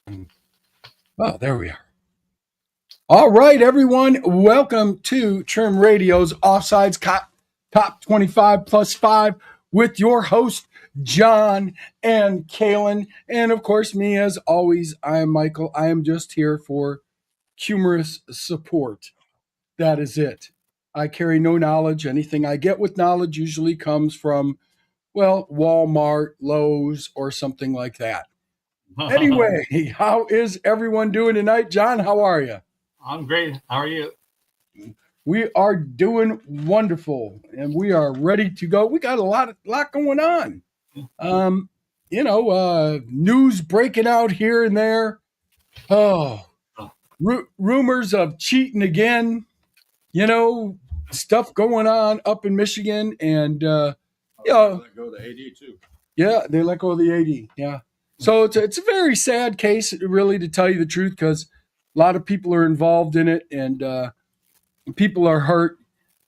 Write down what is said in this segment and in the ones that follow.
Oh, there we are. All right, everyone. Welcome to Trim Radio's Offsides Top 25 plus 5 with your host, John and Kalhin. And of course, me as always, I am Michael. I am just here for humorous support. That is it. I carry no knowledge. Anything I get with knowledge usually comes from, well, Walmart, Lowe's, or something like that. I'm Anyway, how is everyone doing tonight? John, how are you? great. How are you? We are doing wonderful and we are ready to go. We got a lot going on. Um, News breaking out here and there. Oh, rumors of cheating again. You know, stuff going on up in Michigan, and yeah, Let go of the AD too. yeah, they let go of the AD. Yeah, so it's a very sad case, really, to tell you the truth, because a lot of people are involved in it, and people are hurt.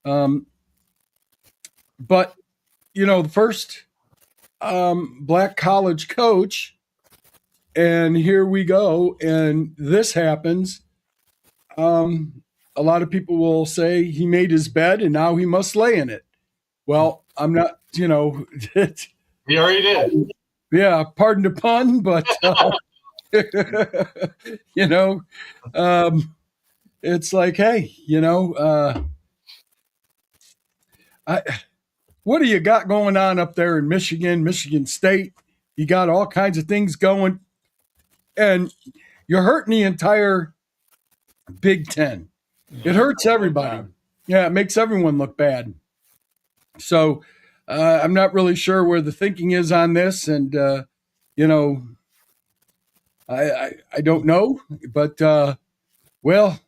Um, but the first black college coach, and here we go, and this happens. A lot of people will say he made his bed and now he must lay in it. Well, I'm not, We already did. yeah, pardon the pun, but you know, it's like, hey, I, what do you got going on up there in Michigan, Michigan State? You got all kinds of things going, and you're hurting the entire Big Ten. It hurts everybody. Yeah, it makes everyone look bad. So I'm not really sure where the thinking is on this, and you know, I don't know, but well,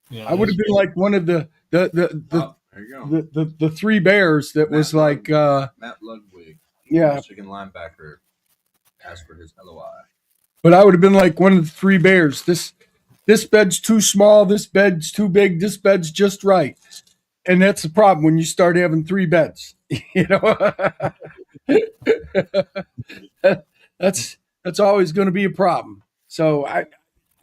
Yeah, I would have been like one of the There you go. the three bears that was like Matt Ludwig, yeah, Michigan linebacker, asked for his LOI. but I would have been like one of the three bears. This bed's too small, this bed's too big, this bed's just right. And that's the problem when you start having three beds. You know, that's always going to be a problem. So I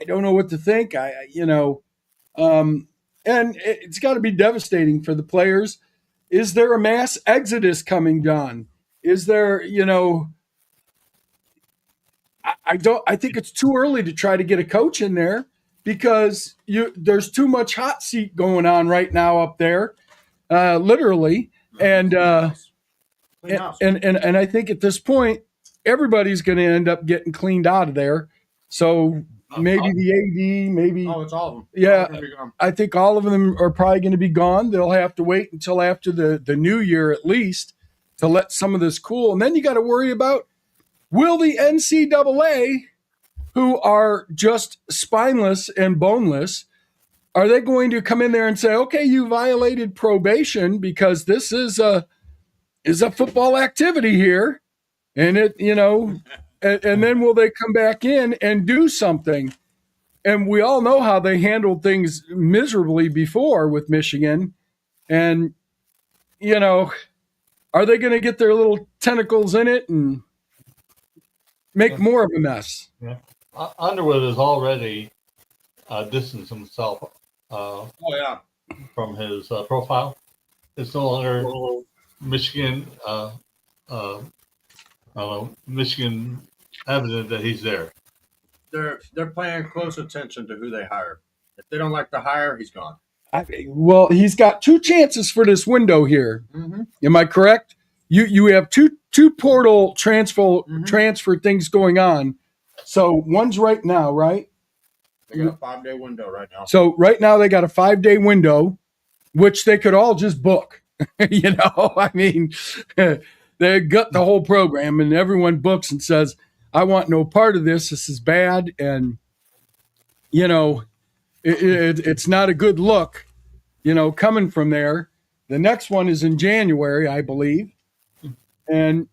don't know what to think. Um, and it's got to be devastating for the players. Is there a mass exodus coming, John? Is there, I don't. I think it's too early to try to get a coach in there because there's too much hot seat going on right now up there, literally. And and I think at this point, everybody's going to end up getting cleaned out of there. So maybe the AD, maybe It's all of them. yeah. All of them. I think all of them are probably going to be gone. They'll have to wait until after the new year at least to let some of this cool. And then you got to worry about, will the NCAA, who are just spineless and boneless, are they going to come in there and say, okay, you violated probation because this is a football activity here, and and then will they come back in and do something? And we all know how they handled things miserably before with Michigan, and are they going to get their little tentacles in it and make more of a mess? Yeah. Underwood has already distanced himself Oh yeah. from his profile. It's no longer Michigan, Michigan evident that he's there. They're paying close attention to who they hire. If they don't like the hire, he's gone. Well, he's got two chances for this window here. Mm-hmm. Am I correct? You have two portal transfer things going on. So one's right now, right? They got a 5-day window right now. So right now they got a 5-day window, which they could all just book. I mean, they gut the whole program, and everyone books and says, "I want no part of this. This is bad," and it's not a good look. Coming from there. The next one is in January, I believe, and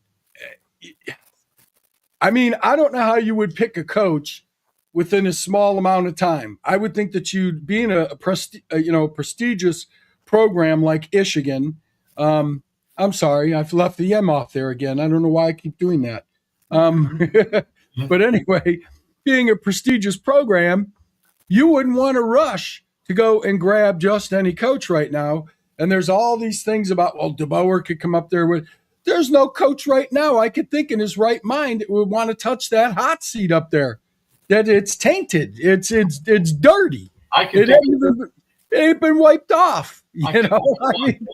I mean, I don't know how you would pick a coach within a small amount of time. I would think that you'd be in a prestigious program like Michigan. I'm sorry, I've left the M off there again. I don't know why I keep doing that. But anyway, being a prestigious program, you wouldn't want to rush to go and grab just any coach right now. And there's all these things about, well, DeBoer could come up there with. There's no coach right now I could think in his right mind that would want to touch that hot seat up there. That it's tainted. It's dirty. I can It ain't been wiped off. You know. I mean,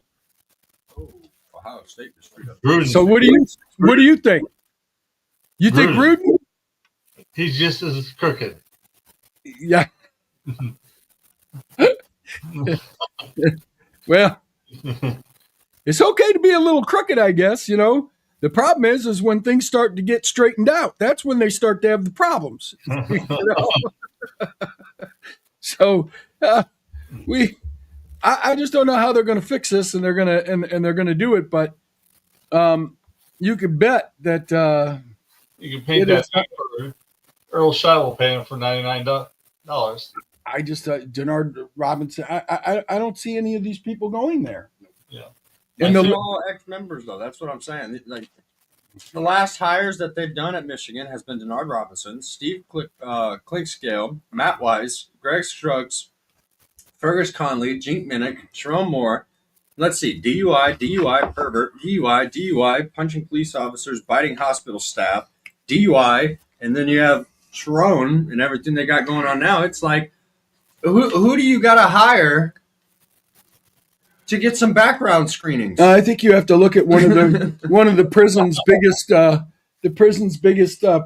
Ohio State was straight up. Gruden. so what do you think? You think Gruden? He's just as crooked. Yeah. Well, it's okay to be a little crooked, I guess. You know, the problem is when things start to get straightened out. That's when they start to have the problems. You know? So I just don't know how they're going to fix this, and they're going to do it. But you could bet that You can pay that for Earl Shot will pay him for $99. I just Denard Robinson. I don't see any of these people going there. Yeah, and They're all ex-members, though. That's what I'm saying. Like the last hires that they've done at Michigan has been Denard Robinson, Steve Clinkscale, Matt Wise, Greg Scruggs, Fergus Conley, Jink Minnick, Sharon Moore. Let's see: DUI, pervert, DUI, punching police officers, biting hospital staff, DUI, and then you have Sharon and everything they got going on now. It's like, who do you got to hire to get some background screenings? I think you have to look at one of the prison's biggest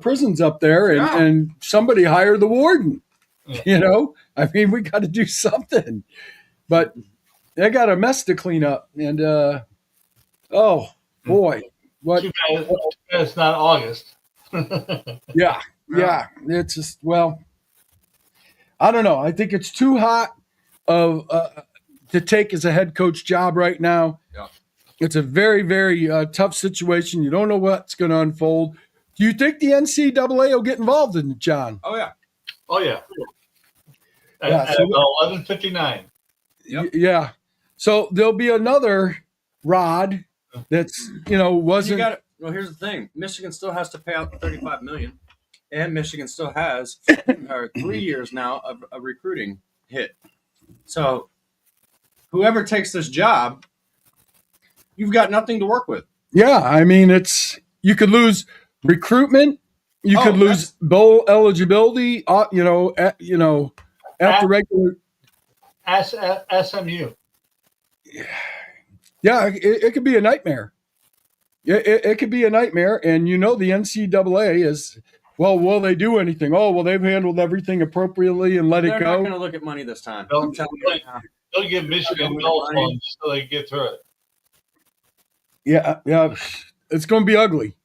prisons up there, and somebody hire the warden. You know, I mean, we got to do something, but they got a mess to clean up. And oh boy, what? Too bad it's not August. Yeah, it's just, well, I don't know. I think it's too hot to take as a head coach job right now. Yeah. It's a very, very tough situation. You don't know what's going to unfold. Do you think the NCAA will get involved in it, John? Oh yeah. At so 11:59. Yep. Yeah. So there'll be another Rod that's, wasn't. Well, here's the thing: Michigan still has to pay out the $35 million, and Michigan still has 3 years now of a recruiting hit. So, whoever takes this job, you've got nothing to work with. Yeah, I mean, you could lose recruitment, you could lose bowl eligibility. After regular. SMU. Yeah, it could be a nightmare. It could be a nightmare, and the NCAA is, well, will they do anything? Oh, well, they've handled everything appropriately and let it They're go. not going to look at money this time. I'm telling you right now. They'll give Michigan no funds so they can get through it. Yeah, it's going to be ugly.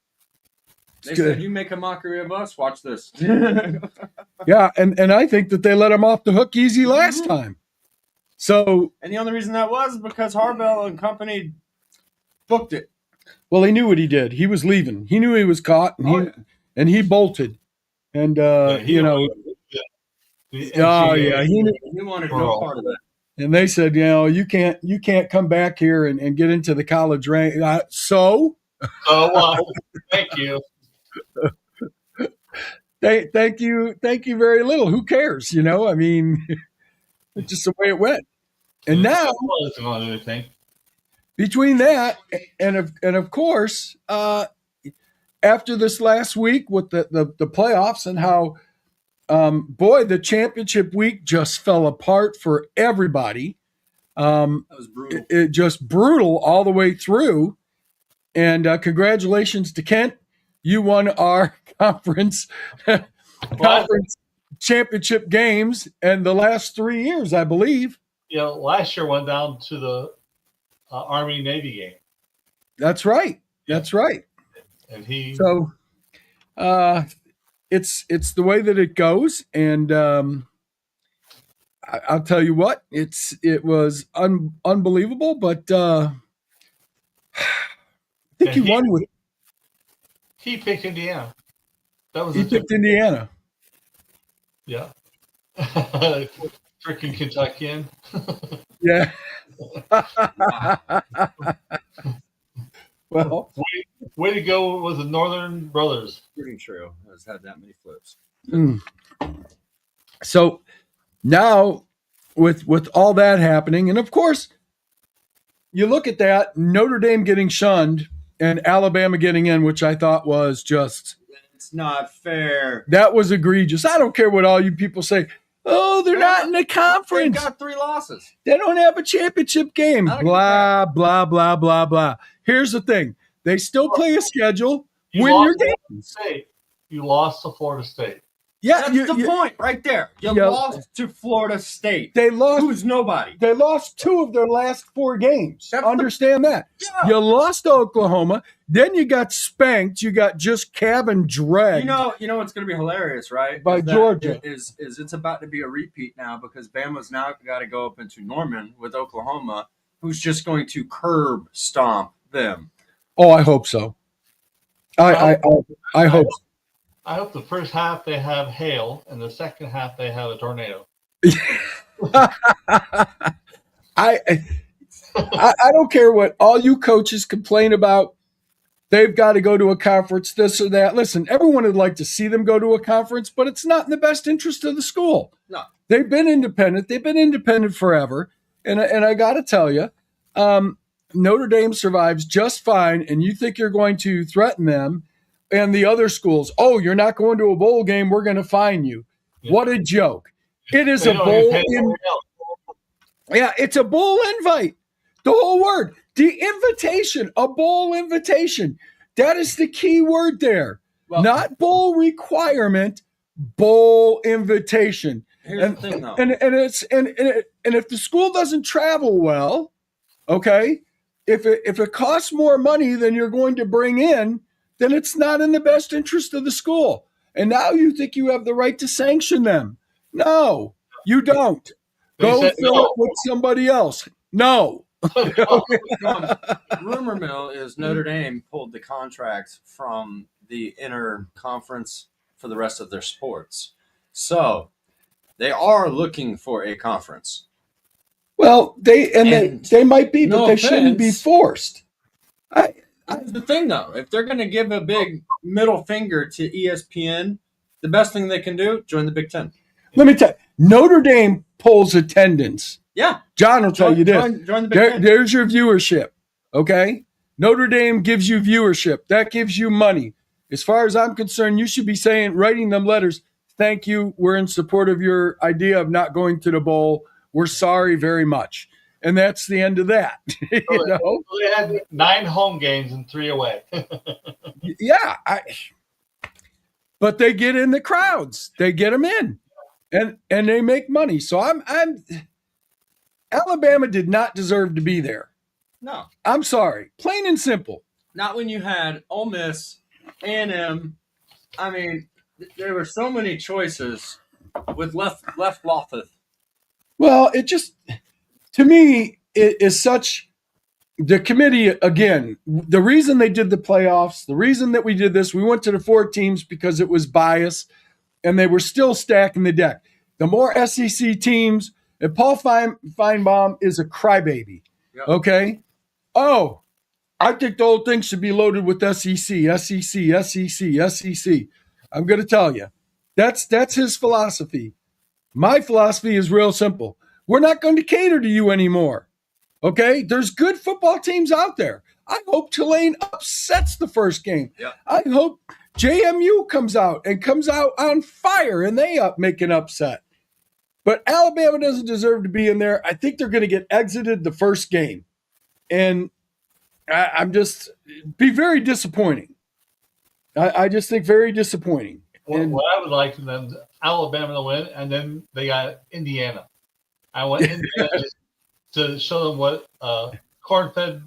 They said, you make a mockery of us, watch this. Yeah, and I think that they let him off the hook easy last time. So, and the only reason that was because Harbaugh and company booked it. Well, he knew what he did. He was leaving. He knew he was caught, and he bolted. And he wanted no part of it. And they said, you can't come back here and get into the college rank. So, thank you. Thank you very little. Who cares? I mean, it's just the way it went. And now, between that and of course, after this last week with the playoffs and how, the championship week just fell apart for everybody. That was brutal. It just brutal all the way through. And congratulations to Kent. You won our conference championship games and the last 3 years, I believe. Last year went down to the Army-Navy game. That's right. That's right. And he. So, it's the way that it goes, and I'll tell you what, it was unbelievable. But I think he won with. He picked Indiana. He picked Indiana. Yeah. Freaking Kentuckian. Yeah. Well, Way to go with the Northern Brothers. Shooting Trail has had that many flips. Mm. So now, with all that happening, and of course, you look at that Notre Dame getting shunned and Alabama getting in, which I thought was just It's not fair. that was egregious. I don't care what all you people say. Oh, they're not in the They conference. got 3 losses. They don't have a championship game. I don't Blah, blah, blah, blah, blah. Here's the thing. They still play a schedule. You Win lost your to game. Florida State. You lost to Florida State. Yeah, That's the point right there. You Yeah. lost to Florida State. they lost. Who's nobody? They lost 2 of their last 4 games. That's the- Understand that. Yeah. You lost to Oklahoma. Then you got spanked. You got just cabin dragged. You know what's going to be hilarious, right? By Is that Georgia. is it's about to be a repeat now because Bama's now got to go up into Norman with Oklahoma, who's just going to curb stomp them. Oh, I hope so. I hope so. I hope the first half they have hail, and the second half they have a tornado. I don't care what all you coaches complain about. They've got to go to a conference, this or that. Listen, everyone would like to see them go to a conference, but it's not in the best interest of the school. No. They've been independent. They've been independent forever. And I got to tell you, Notre Dame survives just fine, and you think you're going to threaten them and the other schools. Oh, you're not going to a bowl game. We're going to fine you. Yeah. What a joke. It is They a don't bowl even pay in. anybody else. Yeah, it's a bowl invite. The whole word. The invitation, a bowl invitation. That is the key word there. Well, Not bowl requirement, bowl invitation. here's the thing, though. And if the school doesn't travel well, okay, if it costs more money than you're going to bring in, then it's not in the best interest of the school. And now you think you have the right to sanction them. No, you don't. They Go said fill no. it with somebody else. No. Rumor mill is Notre Dame pulled the contract from the inner conference for the rest of their sports. So they are looking for a conference. Well, they And might be, but no they shouldn't be offense. forced. Here's the thing, though. If they're going to give a big middle finger to ESPN, the best thing they can do, join the Big Ten. Let me tell you, Notre Dame pulls attendance. Yeah. John will tell you this. Join the Big Ten. There's your viewership. Okay? Notre Dame gives you viewership. That gives you money. As far as I'm concerned, you should be writing them letters. Thank you. We're in support of your idea of not going to the bowl. We're sorry very much. And that's the end of that. You know? They had 9 home games and 3 away. Yeah. But they get in the crowds. They get them in. And they make money. So I'm Alabama did not deserve to be there. No. I'm sorry. Plain and simple. Not when you had Ole Miss, A&M. I mean, there were so many choices with left Lotheth. Well, it just, to me, it is such, the committee, again, the reason they did the playoffs, the reason that we did this, we went to the 4 teams because it was bias, and they were still stacking the deck. The more SEC teams, and Paul Feinbaum is a crybaby, Yep. okay? Oh, I think the whole thing should be loaded with SEC. I'm going to tell you, that's his philosophy. My philosophy is real simple. We're not going to cater to you anymore. Okay? There's good football teams out there. I hope Tulane upsets the first game. Yep. I hope JMU comes out on fire and they make an upset. But Alabama doesn't deserve to be in there. I think they're going to get exited the first game. And I'm just be very disappointing. I just think very disappointing. And What I would like for them, Alabama to win, and then they got Indiana. I want Indiana to show them what corn-fed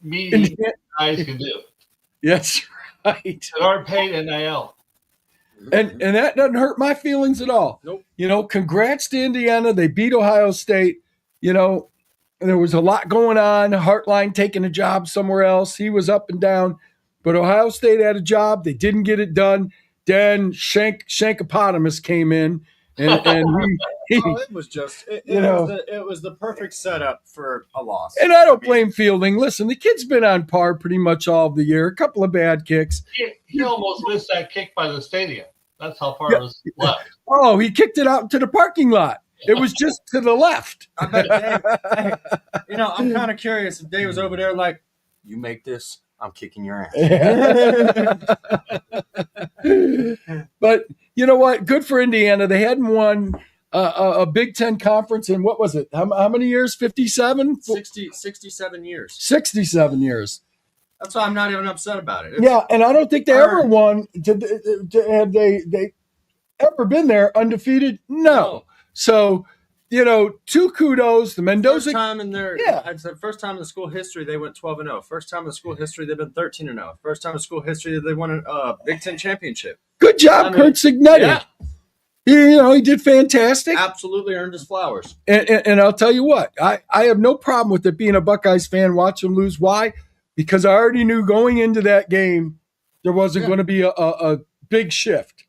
meaty guys can do. Yes, right. That aren't paid NIL. And that doesn't hurt my feelings at all. Nope. You know, congrats to Indiana. They beat Ohio State. You know, there was a lot going on. Hartline taking a job somewhere else. He was up and down. But Ohio State had a job. They didn't get it done. Then Shankopotamus came in and he Oh, it was just it was the perfect setup for a loss. and I don't blame Fielding. Listen, the kid's been on par pretty much all of the year. A couple of bad kicks. He almost missed that kick by the stadium. That's how far it was left. Oh, he kicked it out into the parking lot. It was just to the left. I bet Dave, I'm kind of curious if Dave was over there like, you make this, I'm kicking your ass. But you know what? Good for Indiana. They hadn't won a Big Ten conference in, what was it? How many years? 57? 67 years. 67 years. That's why I'm not even upset about it. Yeah, and I don't think they ever won. Have they ever been there undefeated? No. So, two kudos. The Mendoza. First time in first time in the school history they went 12-0. First time in the school history they've been 13-0. First time in school history they won a Big Ten championship. Good job, Kurt Signetti. Yeah. He did fantastic. Absolutely earned his flowers. And I'll tell you what, I have no problem with it being a Buckeyes fan, watch them lose. Why? Because I already knew going into that game there wasn't going to be a big shift.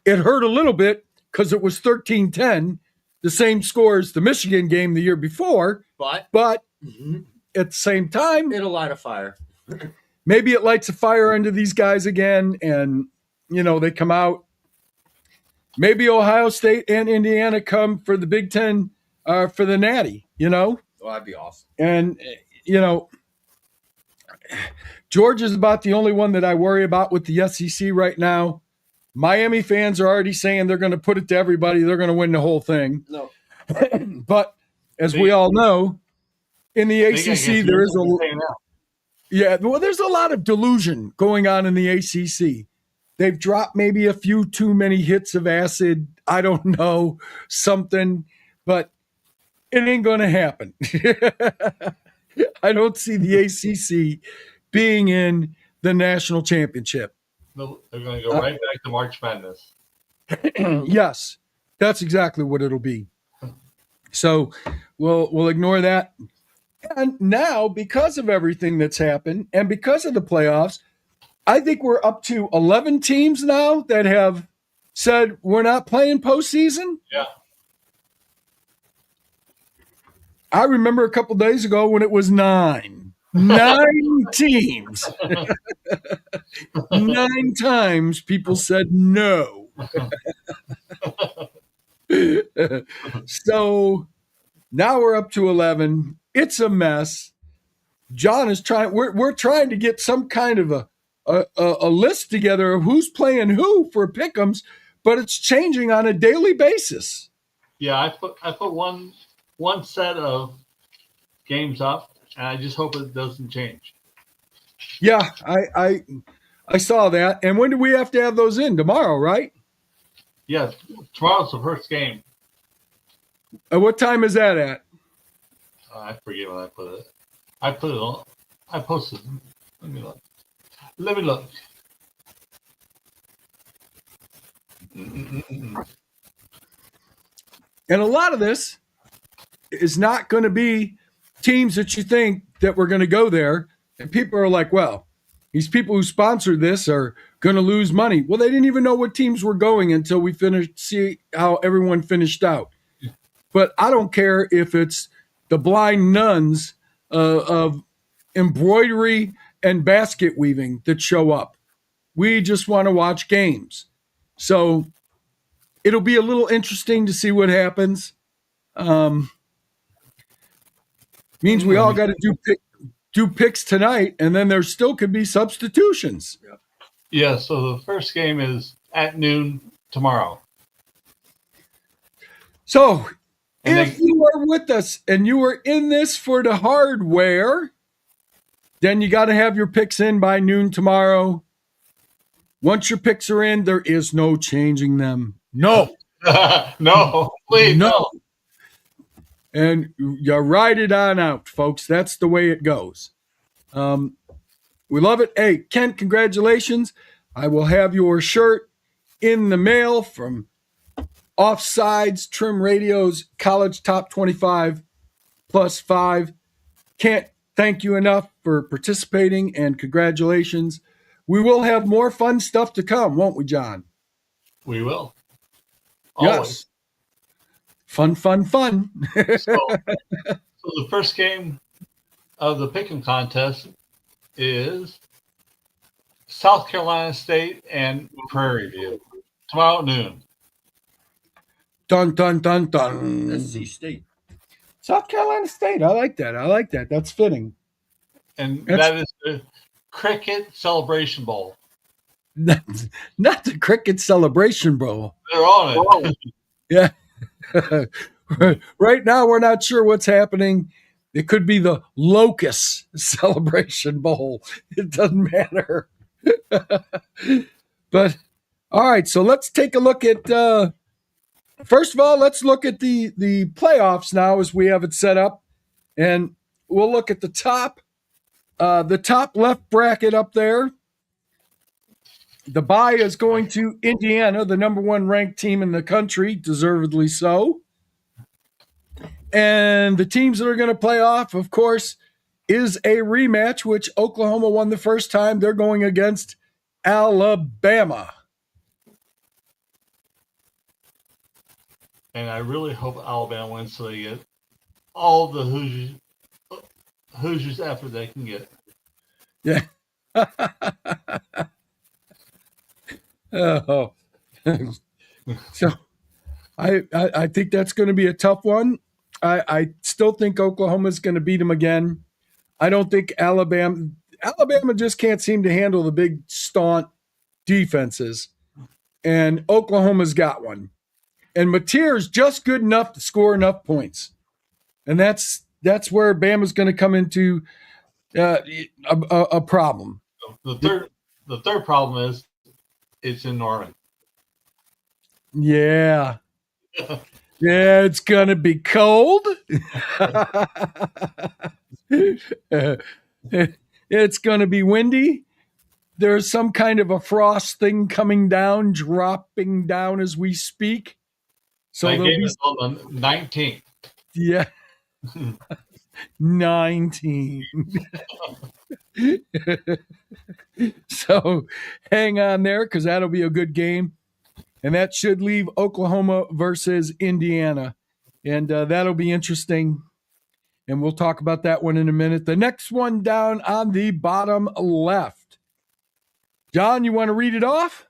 It hurt a little bit because it was 13-10, the same score as the Michigan game the year before. But at the same time, it'll light a fire. Maybe it lights a fire under these guys again, and they come out. Maybe Ohio State and Indiana come for the Big Ten, for the Natty. Oh, that'd be awesome. And Georgia's about the only one that I worry about with the SEC right now. Miami fans are already saying they're going to put it to everybody. They're going to win the whole thing. No. But as we all know, in the ACC, there is there's a lot of delusion going on in the ACC. They've dropped maybe a few too many hits of acid. I don't know, something, but it ain't going to happen. I don't see the ACC being in the national championship. No, they're going to go right back to March Madness. Yes, that's exactly what it'll be. So we'll ignore that. And now, because of everything that's happened and because of the playoffs, I think we're up to 11 teams now that have said we're not playing postseason. Yeah. I remember a couple days ago when it was 9. 9 teams. 9 times people said no. So now we're up to 11. It's a mess. John is trying. We're trying to get some kind of a list together of who's playing who for pick'ems, but it's changing on a daily basis. Yeah, I put one set of games up. And I just hope it doesn't change. Yeah, I saw that. And when do we have to have those in? Tomorrow, right? Yes, tomorrow's the first game. What time is that at? I forget when I put it. I put it on. I posted. Let me look. And a lot of this is not going to be teams that you think that we're going to go there. And people are like, well, these people who sponsored this are going to lose money. Well, they didn't even know what teams were going until we see how everyone finished out. But I don't care if it's the blind nuns of embroidery and basket weaving that show up. We just want to watch games. So it'll be a little interesting to see what happens. Means we all got to do picks tonight, and then there still could be substitutions. Yeah, so the first game is at noon tomorrow. So if you are with us and you are in this for the hardware, then you got to have your picks in by noon tomorrow. Once your picks are in, there is no changing them. No. No, please, no. And you ride it on out, folks. That's the way it goes. We love it. Hey, Kent, congratulations. I will have your shirt in the mail from Offsides Trim Radio's College Top 25 +5. Can't thank you enough for participating, and congratulations. We will have more fun stuff to come, won't we, John? We will. Yes. Always. Fun. So the first game of the pick'em contest is South Carolina State and Prairie View tomorrow at noon. Dun. SC State. South Carolina State. I like that. That's fitting. And That's- that is the Cricket Celebration Bowl. Not the Cricket Celebration Bowl. They're on it. Yeah. Right now, we're not sure what's happening. It could be the Locust Celebration Bowl. It doesn't matter. But all right, so let's take a look at. First of all, let's look at the playoffs now as we have it set up, and we'll look at the top left bracket up there. The bye is going to Indiana, the number one ranked team in the country, deservedly so. And the teams that are going to play off, of course, is a rematch, which Oklahoma won the first time. They're going against Alabama. And I really hope Alabama wins so they get all the Hoosiers effort they can get. Yeah. Oh. So I think that's going to be a tough one. I still think Oklahoma's going to beat them again. I don't think Alabama just can't seem to handle the big staunch defenses. And Oklahoma's got one. And Mateer's just good enough to score enough points. And that's where Bama's going to come into a problem. The third problem is it's in Norman. Yeah. Yeah, it's going to be cold. It's going to be windy. There's some kind of a frost thing coming down, dropping down as we speak. So that game is on the 19th. Yeah. 19. So hang on there because that'll be a good game. And that should leave Oklahoma versus Indiana. And that'll be interesting. And we'll talk about that one in a minute. The next one down on the bottom left. John, you want to read it off?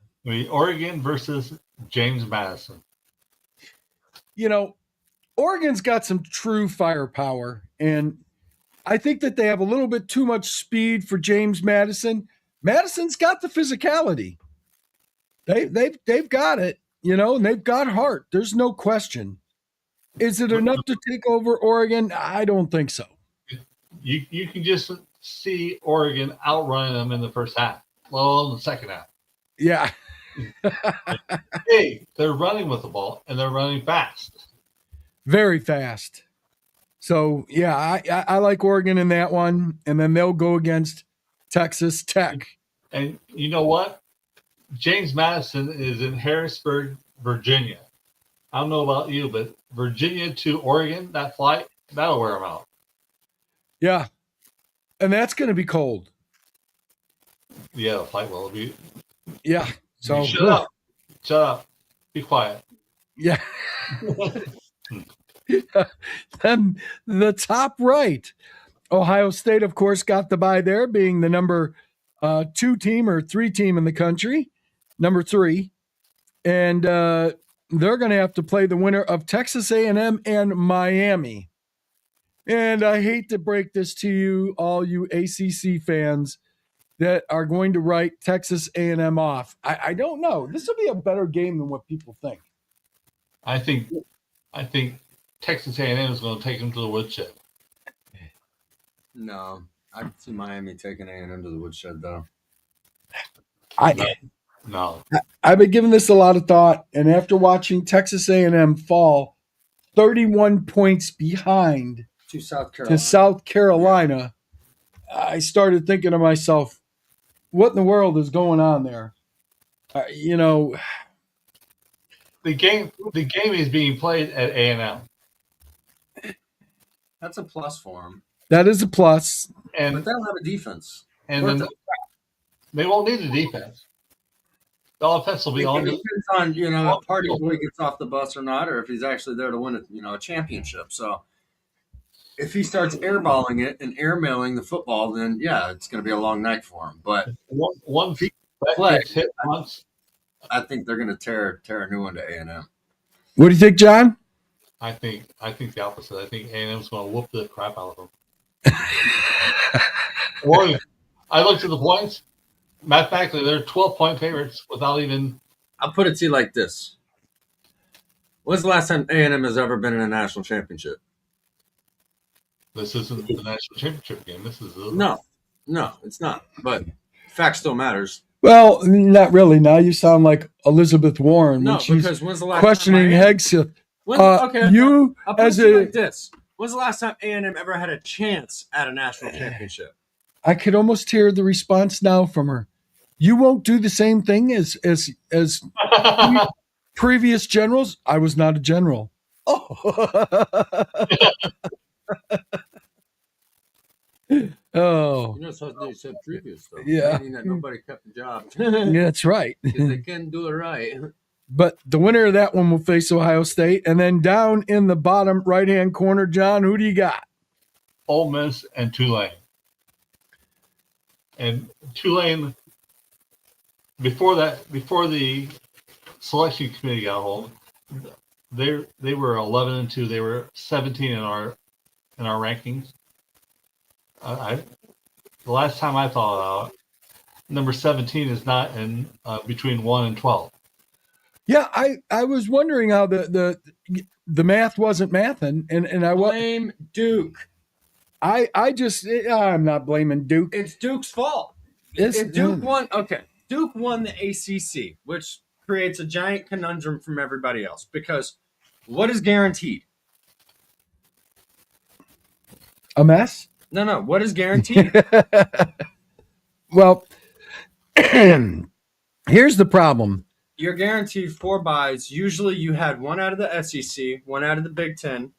Oregon versus James Madison. You know, Oregon's got some true firepower. And I think that they have a little bit too much speed for James Madison. Madison's got the physicality. They've got it, you know, and they've got heart. There's no question. Is it enough to take over Oregon? I don't think so. You can just see Oregon outrunning them in the first half, well, in the second half. Yeah. Hey, they're running with the ball, and they're running fast. Very fast. So, yeah, I like Oregon in that one, and then they'll go against Texas Tech. And you know what? James Madison is in Harrisburg, Virginia. I don't know about you, but Virginia to Oregon, that flight, that'll wear them out. Yeah. And that's going to be cold. Yeah, the flight will be. Yeah. So Shut up. Shut up. Be quiet. Yeah. Then the top right. Ohio State, of course, got the bye there, being the number 2 team or 3 team in the country. Number 3. And they're going to have to play the winner of Texas A&M and Miami. And I hate to break this to you, all you ACC fans that are going to write Texas A&M off. I don't know. This will be a better game than what people think. I think Texas A&M is going to take them to the woodshed. No, I can see Miami taking A&M to the woodshed, though. No. I've been giving this a lot of thought, and after watching Texas A&M fall 31 points behind To South Carolina, I started thinking to myself, what in the world is going on there? You know, The game is being played at A&M. That's a plus for them. that is a plus. But And they don't have a defense. and then they won't need the defense. The offense will be It on. depends on if Party Boy gets off the bus or not, or if he's actually there to win a championship. So if he starts airballing it and airmailing the football, then yeah, it's going to be a long night for him. But One that play, gets hit once. I think they're going to tear a new one to A&M. What do you think, John? I think the opposite. I think A&M's going to whoop the crap out of them. Or I looked at the points. Mathematically, they're 12-point favorites without even. I'll put it to you like this: when's the last time A&M has ever been in a national championship? This isn't the national championship game. This is No, it's not. But fact still matters. Well, not really. Now you sound like Elizabeth Warren No, when she's because when's the last questioning time Hegseth. you I'll put as it to you a, like this: when's the last time A&M ever had a chance at a national championship? I could almost hear the response now from her. You won't do the same thing as previous generals. I was not a general. Oh, That's what they said previous, though. Yeah. Meaning that nobody kept the job. yeah, that's right. Because they couldn't do it right. But the winner of that one will face Ohio State. And then down in the bottom right-hand corner, John, who do you got? Ole Miss and Tulane. And Tulane, before the selection committee got hold, they were 11-2. They were 17 in our rankings. The last time I thought out, number 17 is not in between 1 and 12. Yeah, I was wondering how the math wasn't mathing, and I blame Duke. I'm not blaming Duke. It's Duke's fault. If Duke won, okay. Duke won the ACC, which creates a giant conundrum from everybody else because what is guaranteed? A mess? No. What is guaranteed? Well, here's the problem. You're guaranteed 4 byes. Usually you had one out of the SEC, one out of the Big Ten,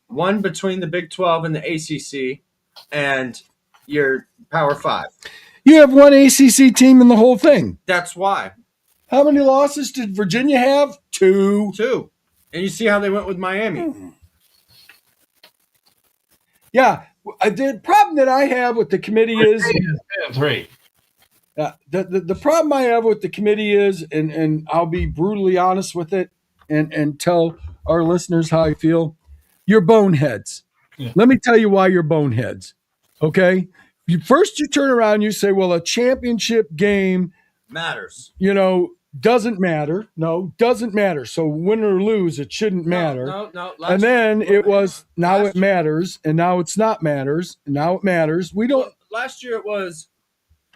one between the Big 12 and the ACC, and your Power 5. You have one ACC team in the whole thing. That's why. How many losses did Virginia have? 2. 2. And you see how they went with Miami. Yeah. The problem that I have with the committee is 3. the problem I have with the committee is, and I'll be brutally honest with it and tell our listeners how I feel. You're boneheads. Yeah. Let me tell you why you're boneheads. Okay? First you turn around and you say, well, a championship game matters. Doesn't matter. No, doesn't matter. So win or lose, it shouldn't matter. No. And then it was, now it matters, and now it's not matters, and now it matters. We don't. Last year it was,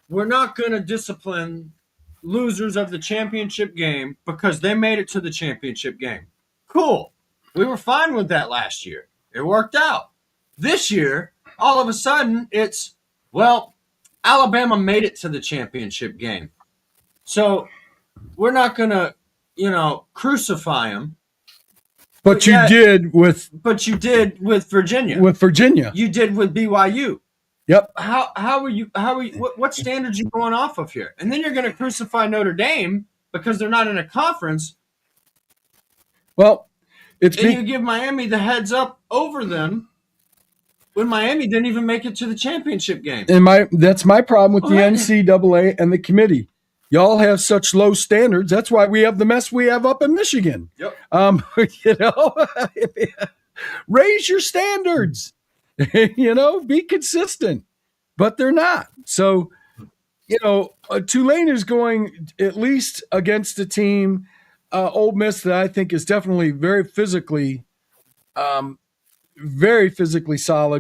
we're not going to discipline losers of the championship game because they made it to the championship game. Cool. We were fine with that last year. It worked out. This year, all of a sudden, it's, well, Alabama made it to the championship game. So we're not going to, crucify them. But you did with Virginia. With Virginia. You did with BYU. Yep. How are you what standards are you going off of here? And then you're going to crucify Notre Dame because they're not in a conference. Well, you give Miami the heads up over them when Miami didn't even make it to the championship game. And that's my problem with the NCAA and the committee. Y'all have such low standards. That's why we have the mess we have up in Michigan. Yep. Raise your standards. Be consistent. But they're not. So, Tulane is going at least against a team, Ole Miss, that I think is definitely very physically solid.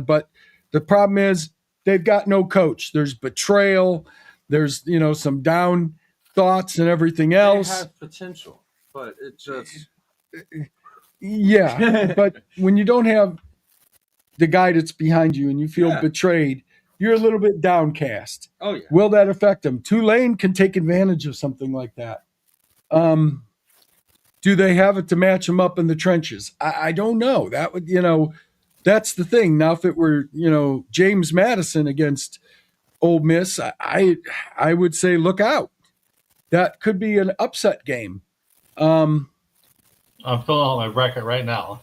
But the problem is they've got no coach. There's betrayal. There's, some down thoughts and everything else. They have potential, but it just... Yeah, but when you don't have the guy that's behind you and you feel betrayed, you're a little bit downcast. Oh, yeah. Will that affect them? Tulane can take advantage of something like that. Do they have it to match them up in the trenches? I don't know. That would, that's the thing. Now, if it were, James Madison against Ole Miss, I would say look out. that could be an upset game. I'm filling out my bracket right now.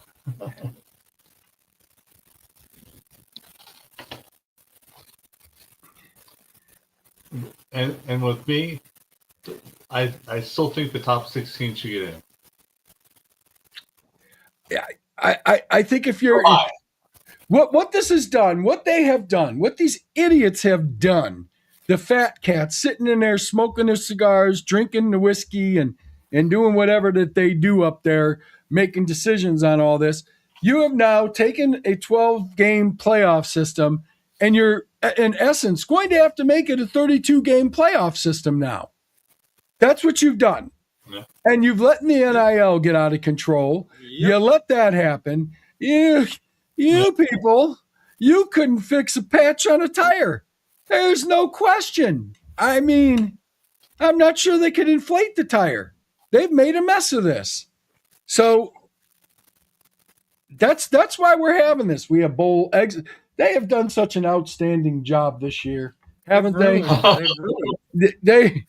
And with me, I still think the top 16 should get in. Yeah, I think if you're what this has done, what they have done, what these idiots have done, the fat cats sitting in there smoking their cigars, drinking the whiskey, and doing whatever that they do up there, making decisions on all this. You have now taken a 12-game playoff system, and you're, in essence, going to have to make it a 32-game playoff system now. That's what you've done. Yeah. And you've let the NIL get out of control. Yep. You let that happen. You people, you couldn't fix a patch on a tire. There's no question. I mean, I'm not sure they could inflate the tire. They've made a mess of this. So that's why we're having this. We have bowl eggs. They have done such an outstanding job this year, haven't they? They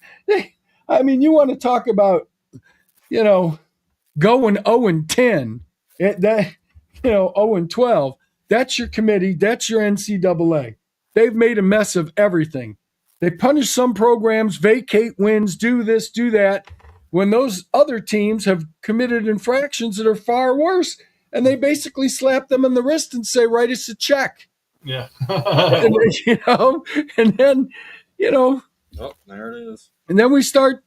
I mean, you want to talk about, going 0-10, 0-12. That's your committee. That's your NCAA. They've made a mess of everything. They punish some programs, vacate wins, do this, do that, when those other teams have committed infractions that are far worse, and they basically slap them on the wrist and say, write us a check. Yeah. And then, Oh, there it is. and then we start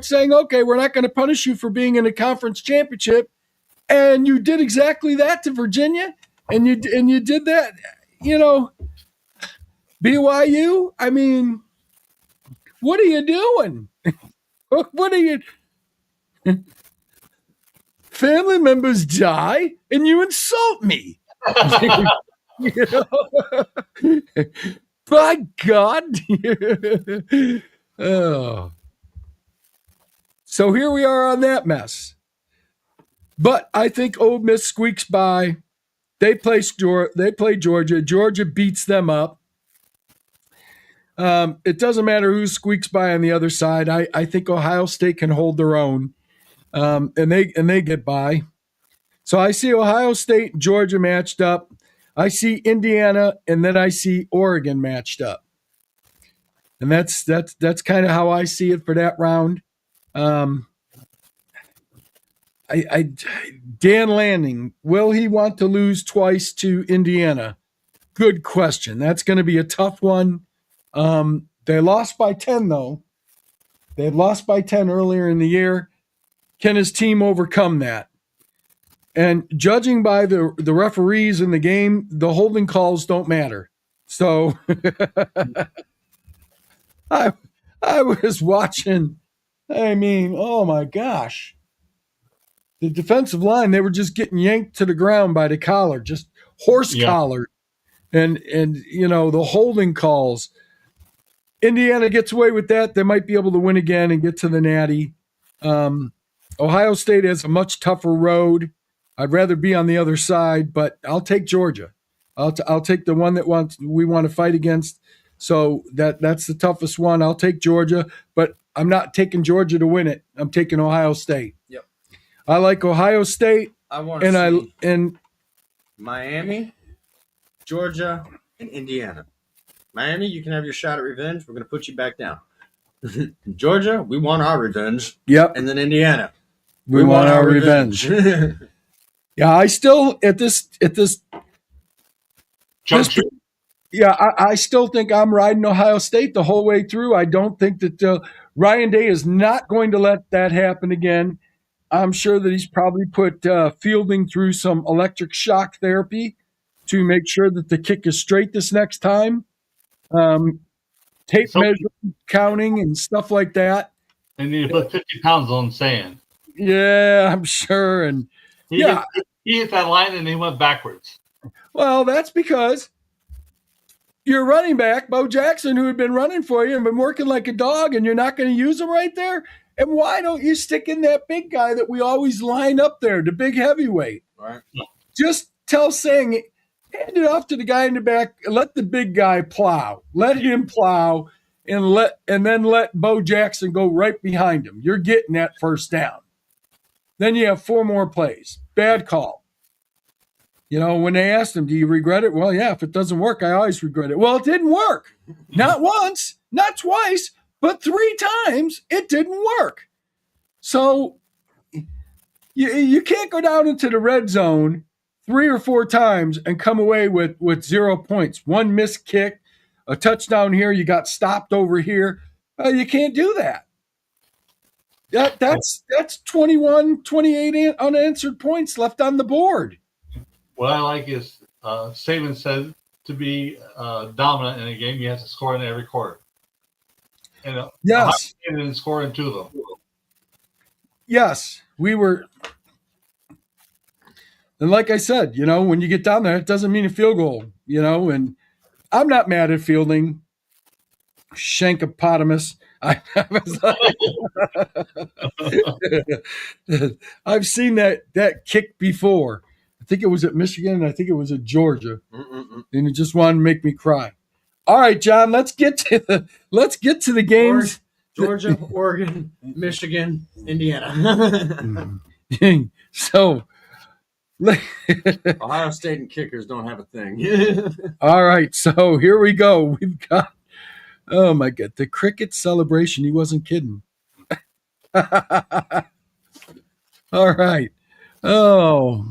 saying, okay, we're not going to punish you for being in a conference championship, and you did exactly that to Virginia, and you did that, BYU. I mean, what are you doing? What are you? Family members die, and you insult me. By God. Oh. So here we are on that mess. But I think Ole Miss squeaks by. They play Georgia. Georgia beats them up. It doesn't matter who squeaks by on the other side. I think Ohio State can hold their own, and they get by. So I see Ohio State and Georgia matched up. I see Indiana, and then I see Oregon matched up. And that's kind of how I see it for that round. Dan Lanning, will he want to lose twice to Indiana? Good question. That's going to be a tough one. They lost by 10, though. They had lost by 10 earlier in the year. Can his team overcome that? And judging by the referees in the game, the holding calls don't matter. So I was watching. I mean, oh my gosh. The defensive line, they were just getting yanked to the ground by the collar, just horse collar. And the holding calls. Indiana gets away with that. They might be able to win again and get to the Natty. Ohio State has a much tougher road. I'd rather be on the other side, but I'll take Georgia. I'll take the one that we want to fight against. So that's the toughest one. I'll take Georgia, but I'm not taking Georgia to win it. I'm taking Ohio State. Yep. I like Ohio State. I want to see Miami, Georgia, and Indiana. Miami, you can have your shot at revenge. We're going to put you back down. Georgia, we want our revenge. Yep. And then Indiana, we want our revenge. Yeah, I still I still think I'm riding Ohio State the whole way through. I don't think that Ryan Day is not going to let that happen again. I'm sure that he's probably put Fielding through some electric shock therapy to make sure that the kick is straight this next time. Tape measuring, counting, and stuff like that. And you put 50 pounds on sand. Yeah, I'm sure. And he hit that line and he went backwards. Well, that's because your running back, Bo Jackson, who had been running for you and been working like a dog, and you're not going to use him right there. And why don't you stick in that big guy that we always line up there, the big heavyweight? Right. Just tell Sang, hand it off to the guy in the back. Let the big guy plow. Let him plow. and then let Bo Jackson go right behind him. You're getting that first down. Then you have 4 more plays. Bad call. You know, when they asked him, do you regret it? Well, yeah, if it doesn't work, I always regret it. Well, it didn't work. Not once, not twice, but 3 times it didn't work. So you can't go down into the red zone 3 or 4 times and come away with 0 points. 1 missed kick, a touchdown here, you got stopped over here. You can't do that. That's 21, 28 unanswered points left on the board. What I like is Saban said to be dominant in a game, you have to score in every quarter. And yes, and score in 2 of them. Yes, we were. And like I said, you know, when you get down there, it doesn't mean a field goal, you know, and I'm not mad at fielding. Shankopotamus. I've seen that kick before. I think it was at Michigan. I think it was at Georgia. And it just wanted to make me cry. All right, John, let's get to the games. Georgia, Oregon, Michigan, Indiana. So Ohio State and kickers don't have a thing. all right, so here we go. We've got, oh my God, the cricket celebration. He wasn't kidding. All right. Oh.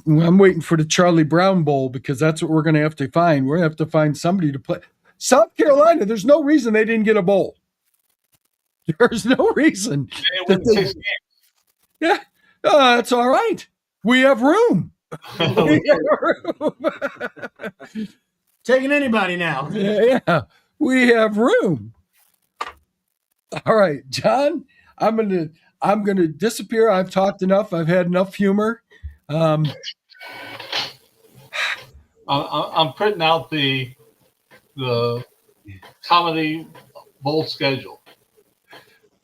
I'm waiting for the Charlie Brown Bowl because that's what we're going to have to find. We're going to have to find somebody to play. South Carolina, there's no reason they didn't get a bowl. There's no reason. Yeah, that's all right. We have room. Taking anybody now. Yeah, we have room. All right, John, I'm gonna disappear. I've talked enough. I've had enough humor. I'm printing out the comedy bowl schedule.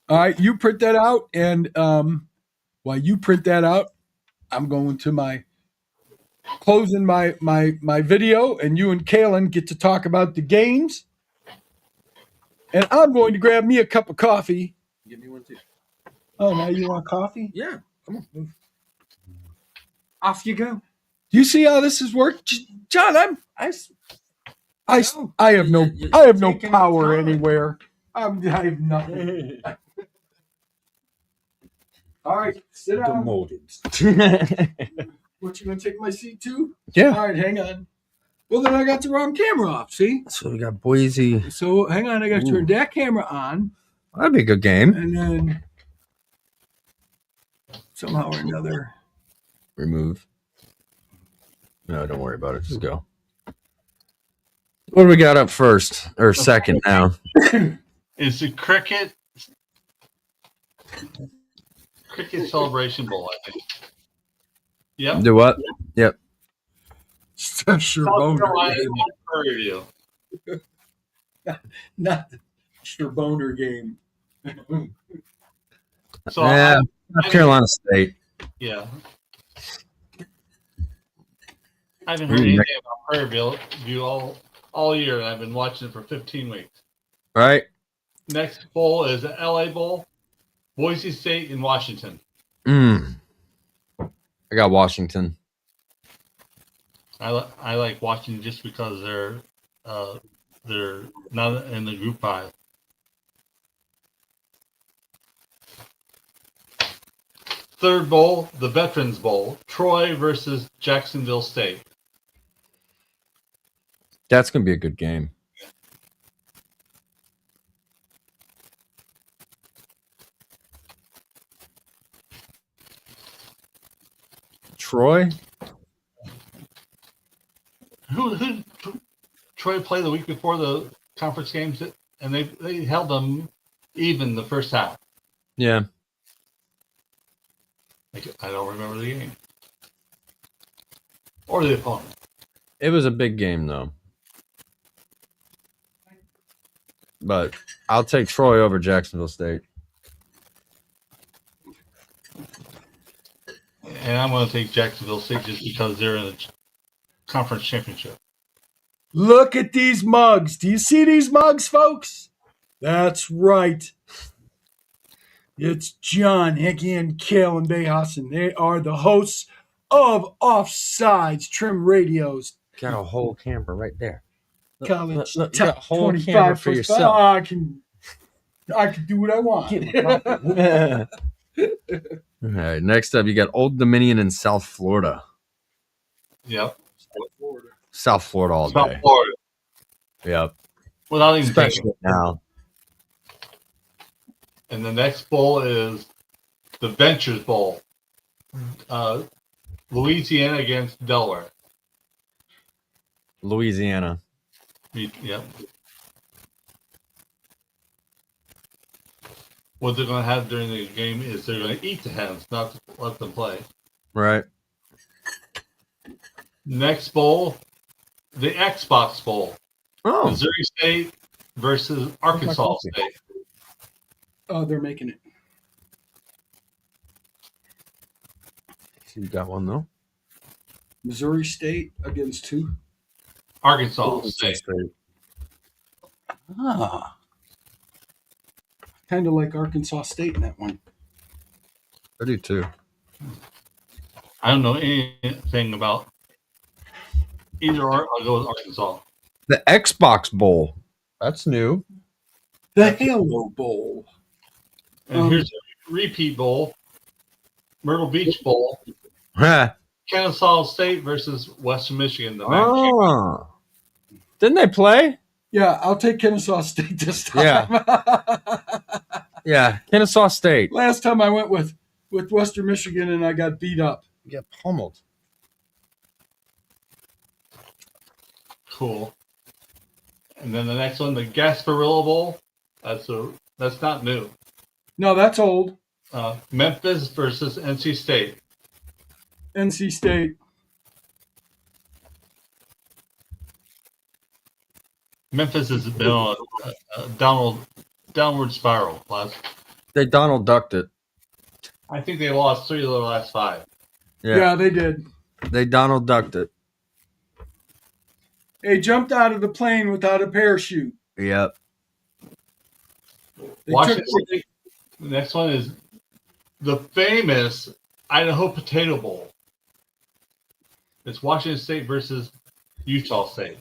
All right, you print that out, and while you print that out, I'm going to closing my video, and you and Kalhin get to talk about the games. And I'm going to grab me a cup of coffee. Give me one too. Oh, now you want coffee? Yeah, come on. Off you go. Do you see how this is work, John? I have no power anywhere. I have nothing. All right, sit down. What, you gonna take my seat too? Yeah. All right, hang on. Well, then I got the wrong camera off. See? So we got Boise. So hang on, I got to turn that camera on, That'd be a good game. and then somehow or another. Remove. No, don't worry about it. Just go. What do we got up first or second now? It's the cricket celebration bowl, I think. Yep. Do what? Yep. Sure, South Carolina Prairie View. not the Boner game. So Yeah. North Carolina State. yeah. I haven't heard anything about Prairie View all year, and I've been watching it for 15 weeks. Right? Next bowl is the LA Bowl, Boise State and Washington. I got Washington. I like Washington just because they're not in the group 5. Third bowl, the Veterans Bowl, Troy versus Jacksonville State. That's going to be a good game. Troy? Who Troy played the week before the conference games, and they held them even the first half. Yeah. I don't remember the game or the opponent. It was a big game, though. But I'll take Troy over Jacksonville State. And I'm going to take Jacksonville State just because they're in the conference championship. Look at these mugs. Do you see these mugs, folks? That's right. It's John, Hickey, and Kalen Bayhas, and they are the hosts of Offsides Trim Radio's Got a whole camera right there. college look, top got a whole 25 camera for first yourself. Oh, I can do what I want. All right, next up, you got Old Dominion in South Florida. Yep. South Florida all South day. Florida. Yep. Without even Especially thinking. now. And the next bowl is the Ventures Bowl. Louisiana against Delaware. Louisiana. Yep. What they're going to have during the game is they're going to eat the hens, not let them play. Right. Next bowl, the Xbox Bowl. Oh. Missouri State versus Arkansas State. Oh, they're making it. You got one, though? Missouri State against who? Arkansas State. Ah. Kind of like Arkansas State in that one. I do, too. I don't know anything about either or. I'll go with Arkansas. The Xbox Bowl. That's new. The Halo Bowl. And here's a repeat bowl. Myrtle Beach Bowl. Huh. Kennesaw State versus Western Michigan. The MAC Oh. Didn't they play? Yeah, I'll take Kennesaw State this time. Yeah. Kennesaw State. Last time I went with Western Michigan and I got beat up. You got pummeled. Cool. And then the next one, the Gasparilla Bowl. That's not new. No, that's old. Memphis versus NC State. NC State. Memphis has been on a downward spiral. They Donald ducked it. I think they lost 3 of their last 5. Yeah, they did. They Donald ducked it. They jumped out of the plane without a parachute. Yep. They Washington took- State. The next one is the famous Idaho Potato Bowl. It's Washington State versus Utah State.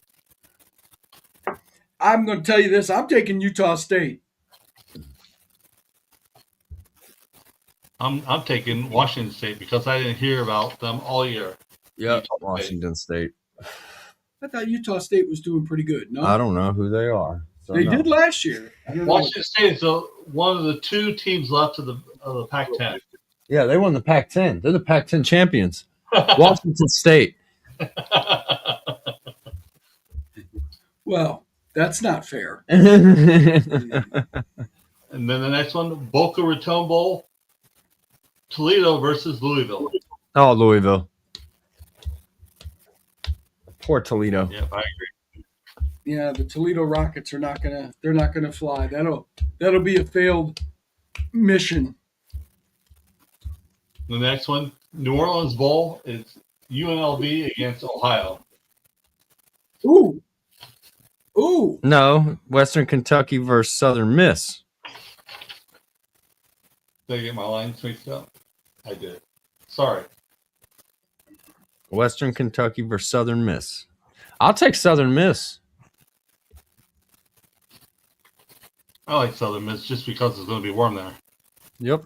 I'm going to tell you this. I'm taking Utah State. I'm taking Washington State because I didn't hear about them all year. Yep. Utah State. Washington State. I thought Utah State was doing pretty good. No, I don't know who they are. So they no. did last year. I don't know. Washington State is one of the 2 teams left of the Pac-10. Yeah, they won the Pac-10. They're the Pac-10 champions. Washington State. Well, that's not fair. And then the next one, Boca Raton Bowl, Toledo versus Louisville. Oh, Louisville. Poor Toledo. Yeah, I agree. Yeah, the Toledo Rockets are not gonna fly. That'll be a failed mission. The next one, New Orleans Bowl, is UNLV against Ohio. Ooh. No, Western Kentucky versus Southern Miss. Did I get my lines mixed up? I did. Sorry. Western Kentucky versus Southern Miss. I'll take Southern Miss. I like Southern Miss just because it's going to be warm there. Yep.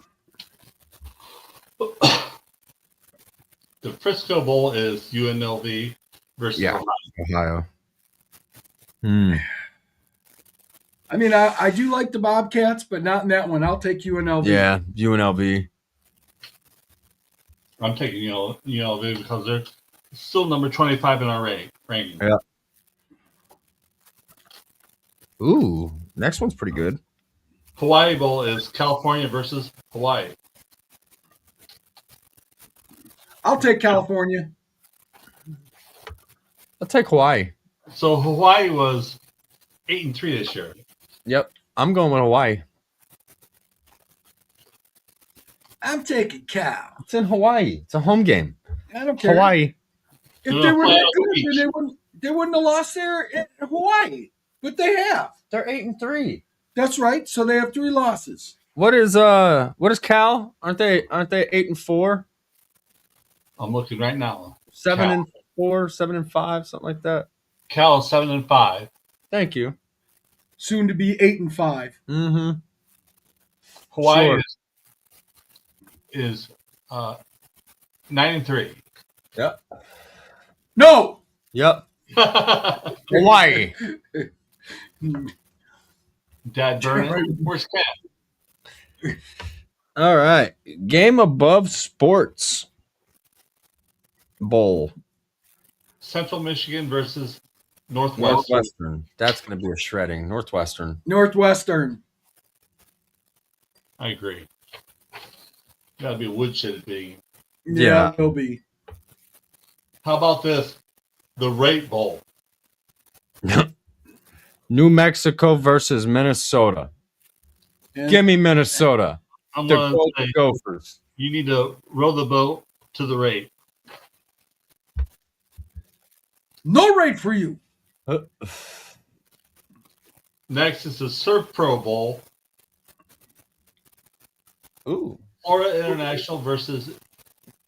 The Frisco Bowl is UNLV versus Yeah. Ohio. Ohio. I mean, I do like the Bobcats, but not in that one. I'll take UNLV. Yeah, UNLV. I'm taking UNLV because they're still number 25 in our ranking. Yeah. Ooh, next one's pretty good. Hawaii Bowl is California versus Hawaii. I'll take California. I'll take Hawaii. So Hawaii was 8-3 this year. Yep, I'm going with Hawaii. I'm taking Cal. It's in Hawaii. It's a home game. I don't care. Hawaii. If they were that good, then They wouldn't have lost there in Hawaii, but they have. They're 8-3. That's right. So they have 3 losses. What is Cal? Aren't they 8-4? I'm looking right now. 7-4, 7-5, something like that. Cal is 7-5. Thank you. Soon to be 8-5. Mm-hmm. Hawaii Sure. is 9-3. Yep. No. Yep. Hawaii. Dad burning. Where's Cat? All right. Game Above Sports Bowl. Central Michigan versus Northwestern. Northwestern. That's going to be a shredding. Northwestern. Northwestern. I agree. Got to be a woodshed big. Yeah. It'll be. How about this? The Rate Bowl. New Mexico versus Minnesota. And Give me Minnesota. I'm The going to say Gophers. you need to row the boat to the rate. no rate for you. Next is the Surf Pro Bowl. Ooh. Florida International versus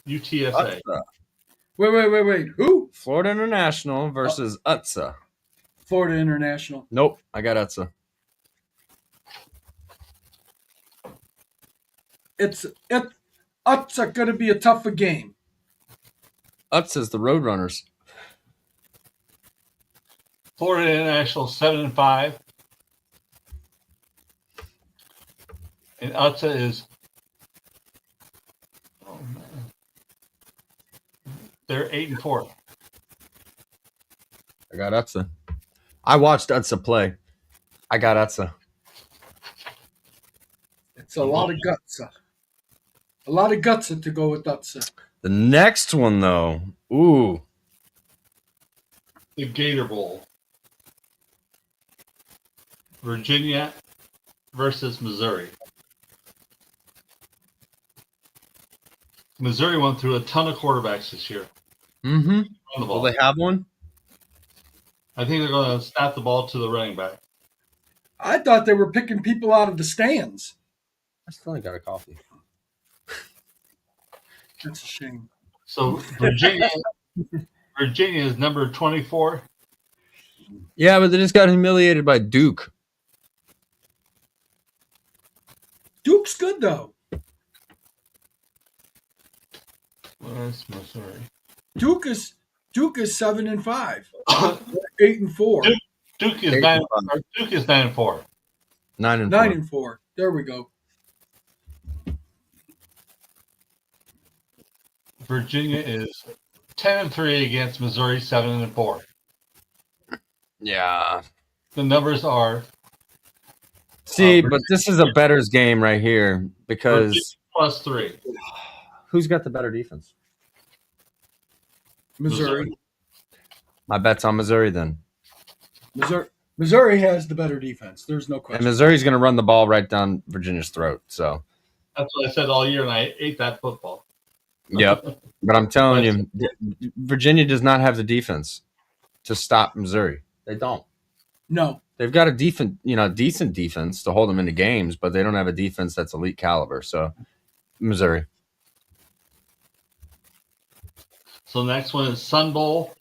UTSA. Utsa. Wait. Who? Florida International versus Utsa. Florida International. Nope. I got Utsa. It's going to be a tougher game. Utsa's the Roadrunners. Florida International 7-5. And Utsa is they're 8-4. I got Utsa. I watched Utsa play. I got Utsa. It's a lot of guts. A lot of guts to go with that. The next one, though. Ooh. The Gator Bowl. Virginia versus Missouri. Missouri went through a ton of quarterbacks this year. Mm-hmm. On the Will ball. they have one? I think they're going to snap the ball to the running back. I thought they were picking people out of the stands. I still ain't got a coffee. That's a shame. So Virginia is number 24. Yeah, but they just got humiliated by Duke. Duke's good though. Where's Missouri? Duke is 7-5, 8-4, Duke is 8-5. 9. Duke is 9-4. 9-4. 9-4. There we go. Virginia is 10-3 against Missouri 7-4. Yeah. The numbers are See, but this is a better's game right here because +3. who's got the better defense? Missouri. My bet's on Missouri then. Missouri has the better defense. There's no And question. Missouri's going to run the ball right down Virginia's throat. So, That's what I said all year, and I ate that football. yep. But I'm telling you, Virginia does not have the defense to stop Missouri. They don't. No. They've got a decent defense to hold them into games, but they don't have a defense that's elite caliber. So, Missouri. So the next one is Sun Bowl,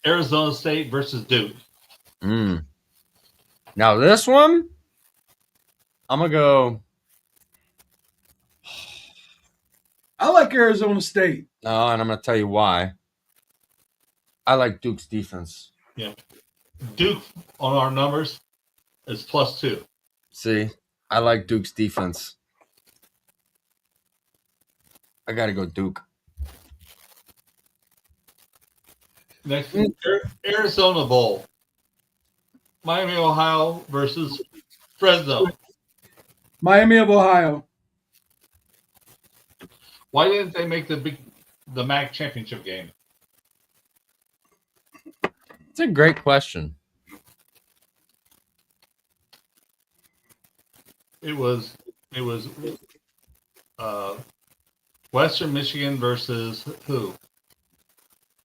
Arizona State versus Duke. Now this one, I'm gonna go. I like Arizona State. Oh, and I'm gonna tell you why. I like Duke's defense. Duke on our numbers is +2. See, I like Duke's defense. I gotta go Duke. Next, Arizona Bowl, Miami, Ohio versus Fresno. Miami of Ohio. Why didn't they make the MAC championship game? It's a great question. It was Western Michigan versus who?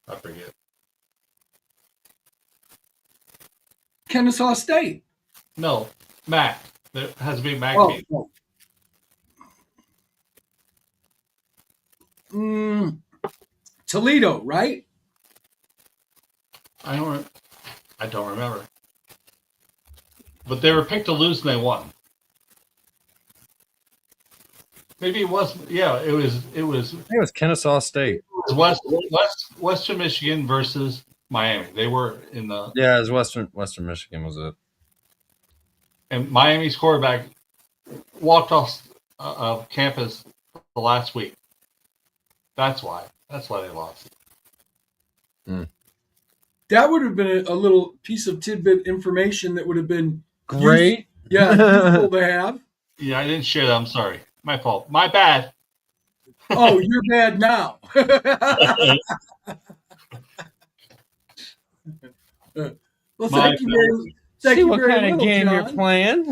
I forget. Kennesaw State. No, MAC. There has to be a MAC Oh, team. no. Toledo, right? I don't remember. But they were picked to lose and they won. Maybe it was. Yeah, it was. I think it was Kennesaw State. Western Michigan versus Miami. They were in the. Yeah, it was Western Michigan was it. And Miami's quarterback walked off of campus the last week. That's why. That's why they lost. That would have been a little piece of tidbit information that would have been Great. useful to have. Yeah, I didn't share that. I'm sorry. My fault. My bad. Oh, you're bad now. Well, thank you very little, John. playing.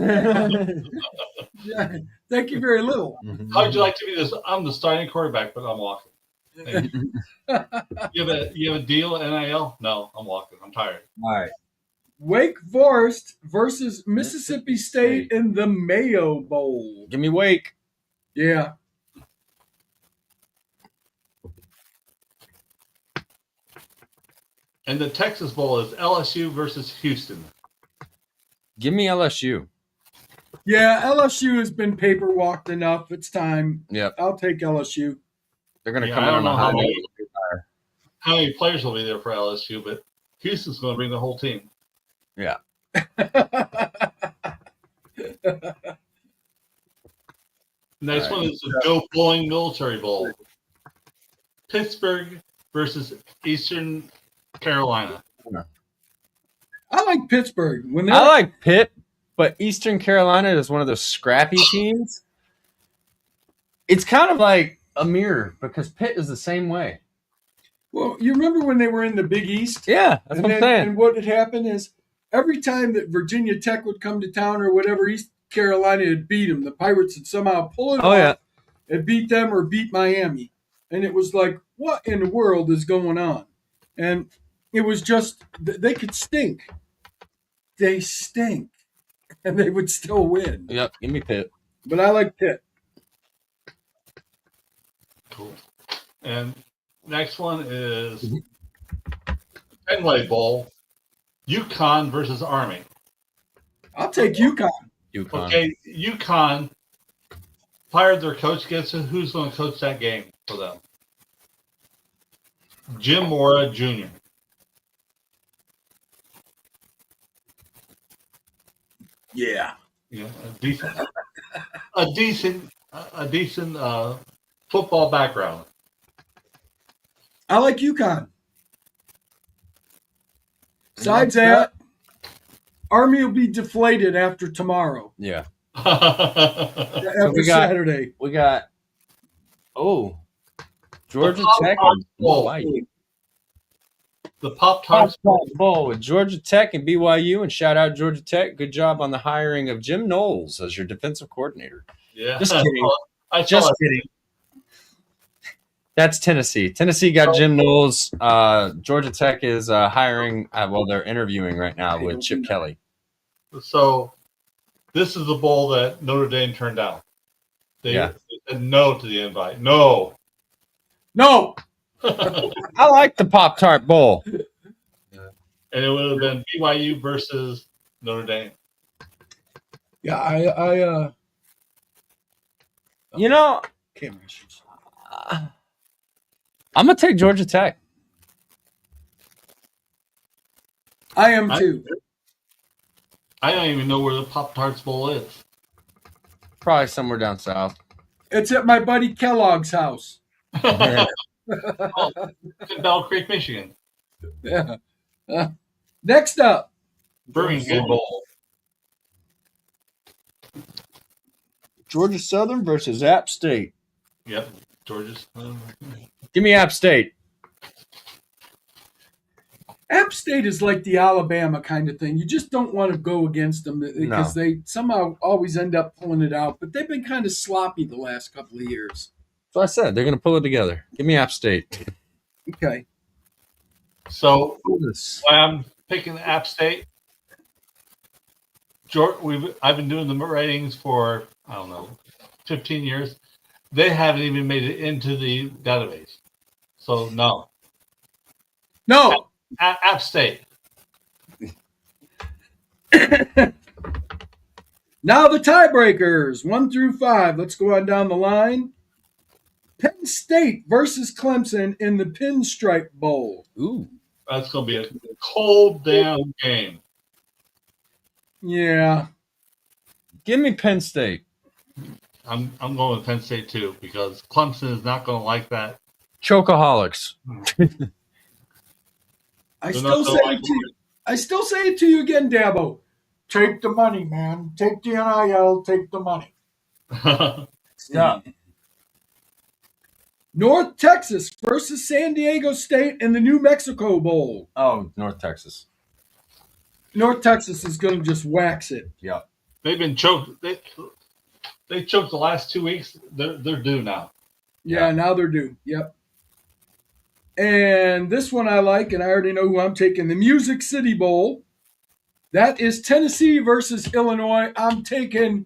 Yeah, thank you very little. How would you like to be this? I'm the starting quarterback, but I'm walking. Thank you. You have a deal, NIL? No, I'm walking. I'm tired. All right. Wake Forest versus Mississippi State in the Mayo Bowl. Give me Wake. Yeah. And the Texas Bowl is LSU versus Houston. Give me LSU. Yeah, LSU has been paper walked enough. It's time. Yep. I'll take LSU. They're going to Yeah, come I in don't on a know high how note. how many players will be there for LSU, but Houston's going to bring the whole team. Yeah. Next All one is the Joe Bowling Military Bowl. Pittsburgh versus Eastern Carolina. I like Pittsburgh. I like Pitt, but Eastern Carolina is one of those scrappy teams. It's kind of like a mirror because Pitt is the same way. Well, you remember when they were in the Big East? Yeah, that's what I'm saying. And what had happened is every time that Virginia Tech would come to town or whatever, East Carolina had beat them. The Pirates would somehow pull it off and beat them or beat Miami. And it was like, what in the world is going on? And it was just, they could stink. They stink. And they would still win. Yep, give me Pitt. But I like Pitt. Cool. And next one is Fenway Bowl. UConn versus Army. I'll take UConn. Okay, UConn fired their coach. Guess who's going to coach that game for them? Jim Mora Jr. Yeah. Yeah, a decent football background. I like UConn. Besides that, Army will be deflated after tomorrow. Yeah. After Saturday. We got Georgia Tech and BYU. The Pop-Tarts Bowl with Georgia Tech and BYU, and shout out Georgia Tech. Good job on the hiring of Jim Knowles as your defensive coordinator. Yeah. Just kidding. Just kidding. That's Tennessee. Tennessee got Jim Knowles. Georgia Tech is hiring. They're interviewing right now with Chip Kelly. So, this is the bowl that Notre Dame turned down. They said no to the invite. No. I like the Pop-Tart Bowl. And it would have been BYU versus Notre Dame. Yeah, I'm gonna take Georgia Tech. I am too. I don't even know where the Pop-Tarts Bowl is. Probably somewhere down south. It's at my buddy Kellogg's house. In Bell Creek, Michigan. Yeah. Next up, Birmingham Bowl. Georgia Southern versus App State. Yep. Georgia's. Give me App State. App State is like the Alabama kind of thing. You just don't want to go against them because they somehow always end up pulling it out. But they've been kind of sloppy the last couple of years. So I said they're going to pull it together. Give me App State. Okay. So why I'm picking App State, I've been doing the ratings for, I don't know, 15 years. They haven't even made it into the database. So no. No. App State. Now the tiebreakers, 1 through 5. Let's go on down the line. Penn State versus Clemson in the Pinstripe Bowl. Ooh. That's going to be a cold damn game. Yeah. Give me Penn State. I'm going with Penn State too because Clemson is not going to like that. Chocoholics. I still say it to you again, Dabo. Take the money, man. Take the NIL. Take the money. Stop. North Texas versus San Diego State in the New Mexico Bowl. Oh, North Texas. North Texas is going to just wax it. Yeah. They've been choked. They choked the last 2 weeks. They're due now. Yeah, now they're due. Yep. And this one I like, and I already know who I'm taking. The Music City Bowl. That is Tennessee versus Illinois. I'm taking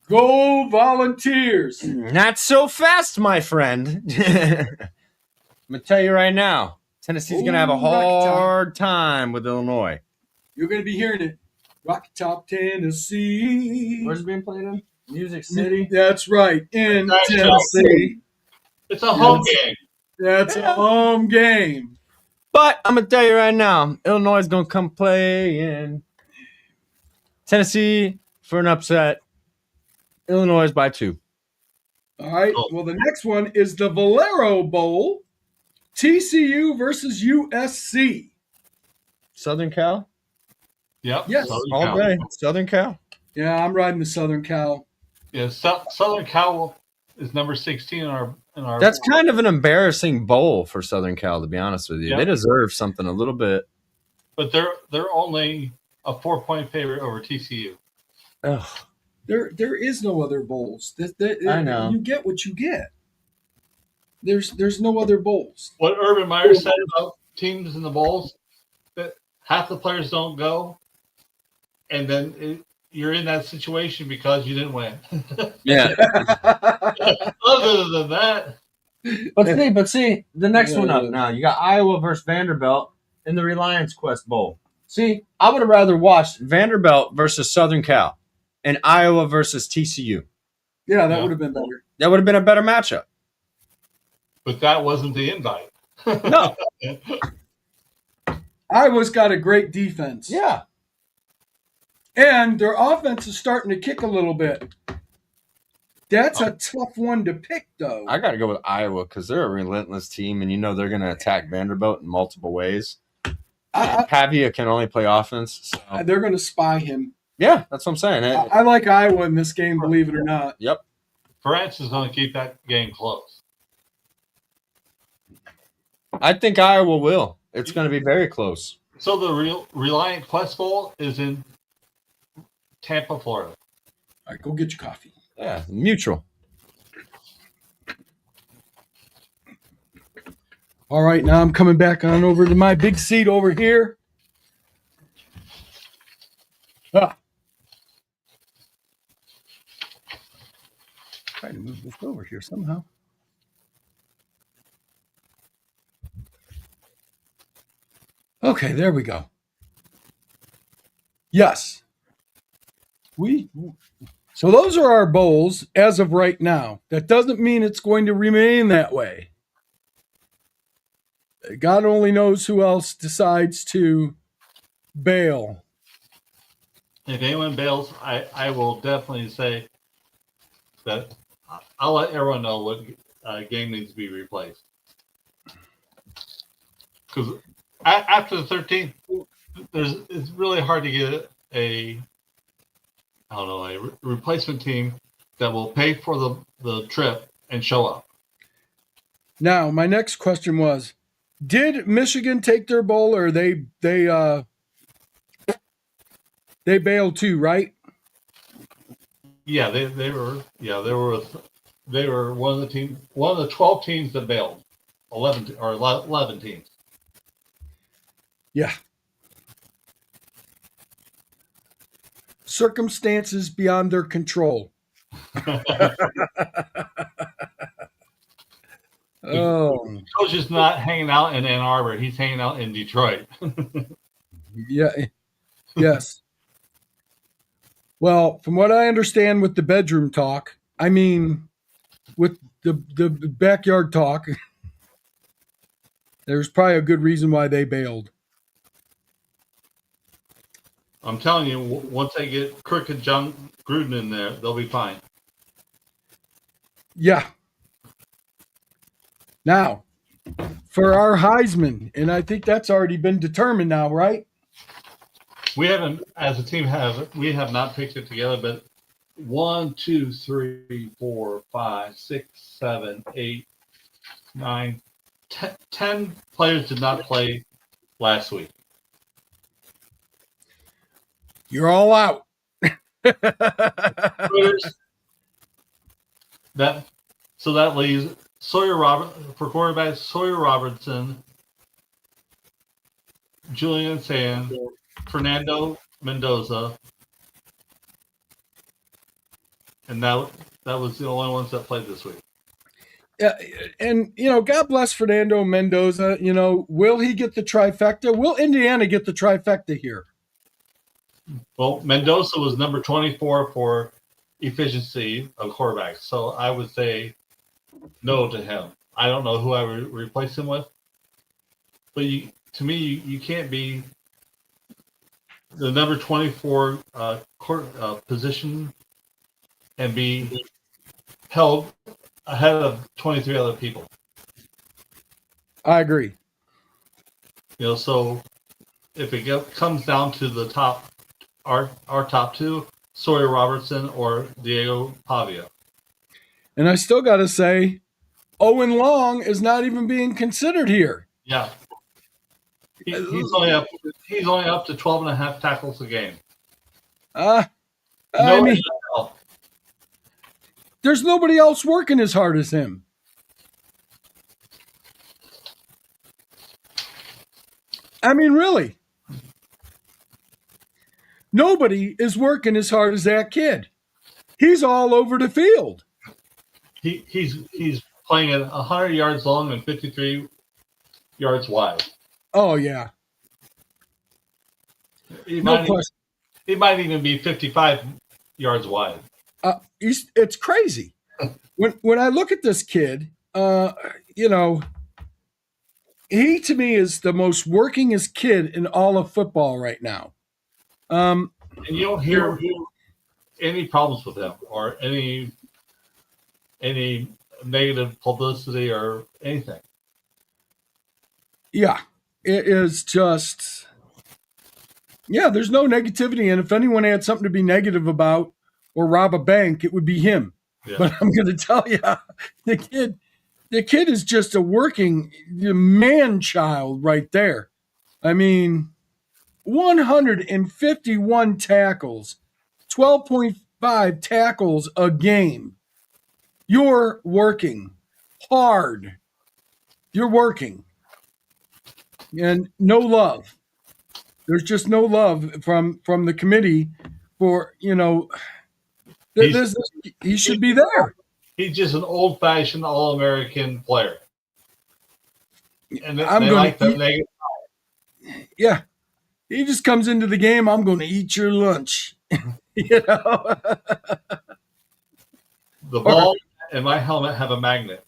Go Volunteers. Not so fast, my friend. I'm going to tell you right now, Tennessee's going to have a hard time with Illinois. You're going to be hearing it. Rocky Top, Tennessee. Where's it being played in? Music City? That's right, in That's Tennessee. It's a home game. That's a home game. But I'm going to tell you right now, Illinois is going to come play in Tennessee for an upset. Illinois by 2. All right. Well, the next one is the Valero Bowl. TCU versus USC. Southern Cal? Yep. Yes. All day. Southern Cal. Yeah, I'm riding the Southern Cal. Yeah, Southern Cal is number 16 in our. That's kind of an embarrassing bowl for Southern Cal, to be honest with you. Yep. They deserve something a little bit. But they're only a 4-point favorite over TCU. Ugh. There is no other bowls. I know. You get what you get. There's no other bowls. What Urban Meyer said about teams in the bowls, that half the players don't go, and then you're in that situation because you didn't win. Yeah. Other than that. But see, the next one up now, you got Iowa versus Vanderbilt in the Reliance Quest Bowl. See, I would have rather watched Vanderbilt versus Southern Cal and Iowa versus TCU. Yeah, that would have been better. That would have been a better matchup. But that wasn't the invite. No. Iowa's got a great defense. Yeah. And their offense is starting to kick a little bit. That's a tough one to pick, though. I got to go with Iowa because they're a relentless team, and you know they're going to attack Vanderbilt in multiple ways. Pavia can only play offense. So. They're going to spy him. Yeah, that's what I'm saying. I like Iowa in this game, believe it or not. Yep. France is going to keep that game close. I think Iowa will. It's going to be very close. So the Reliant Quest Bowl is in Tampa, Florida. All right, go get your coffee. Yeah, mutual. All right, now I'm coming back on over to my big seat over here. Try to move this over here somehow. Okay, there we go. Yes. So those are our bowls as of right now. That doesn't mean it's going to remain that way. God only knows who else decides to bail. If anyone bails, I will definitely say that I'll let everyone know what game needs to be replaced. Because after the 13th, it's really hard to get a replacement team that will pay for the trip and show up. Now, my next question was, did Michigan take their bowl, or they bailed too, right? Yeah, they were one of the 12 teams that bailed. 11 teams. Yeah. circumstances beyond their control. Oh, Coach is not hanging out in Ann Arbor. He's hanging out in Detroit. yeah. Yes. Well, from what I understand with the bedroom talk, I mean, with the backyard talk, there's probably a good reason why they bailed. I'm telling you, once they get Crooked John Gruden in there, they'll be fine. Yeah. Now, for our Heisman, and I think that's already been determined now, right? We haven't, as a team, we have not picked it together, but 1, 2, 3, 4, 5, 6, 7, 8, 9, 10 players did not play last week. You're all out. So that leaves for quarterback Sawyer Robertson, Julian Sand, Fernando Mendoza, and that was the only ones that played this week. Yeah, and God bless Fernando Mendoza. Will he get the trifecta? Will Indiana get the trifecta here? Well, Mendoza was number 24 for efficiency of quarterbacks, so I would say no to him. I don't know who I would replace him with, but to me, you can't be the number 24 position and be held ahead of 23 other people. I agree. So if it comes down to the top, our top two, Sawyer Robertson or Diego Pavia. And I still got to say, Owen Long is not even being considered here. Yeah. He's only up to 12 and a half tackles a game. There's nobody else working as hard as him. I mean, really. Nobody is working as hard as that kid. He's all over the field. He's playing at 100 yards long and 53 yards wide. Oh, yeah. He might even be 55 yards wide. It's crazy. When I look at this kid, he to me is the most workingest kid in all of football right now. And you don't hear any problems with him or any negative publicity or anything. Yeah, it is just. Yeah, there's no negativity, and if anyone had something to be negative about or rob a bank, it would be him. Yeah. But I'm going to tell you, the kid is just a working man child right there. I mean, 151 tackles, 12.5 tackles a game. You're working hard. You're working. And no love. There's just no love from the committee for, he should be there. He's just an old-fashioned All-American player. And yeah. He just comes into the game, I'm going to eat your lunch. The ball and my helmet have a magnet.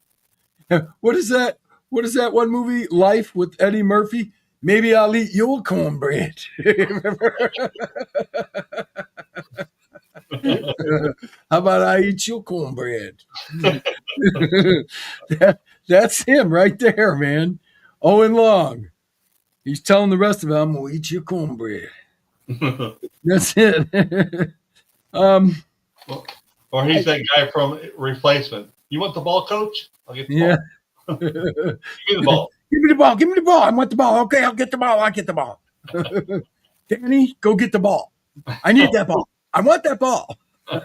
What is that? What is that one movie, Life, with Eddie Murphy? Maybe I'll eat your cornbread. How about I eat your cornbread? That's him right there, man. Owen Long. He's telling the rest of them, I'm going to eat your cornbread. That's it. Or he's that guy from Replacement. You want the ball, coach? I'll get the ball. Give me the ball. Give me the ball. Give me the ball. I want the ball. Okay, I'll get the ball. I'll get the ball. Danny, go get the ball. I need that ball. I want that ball. What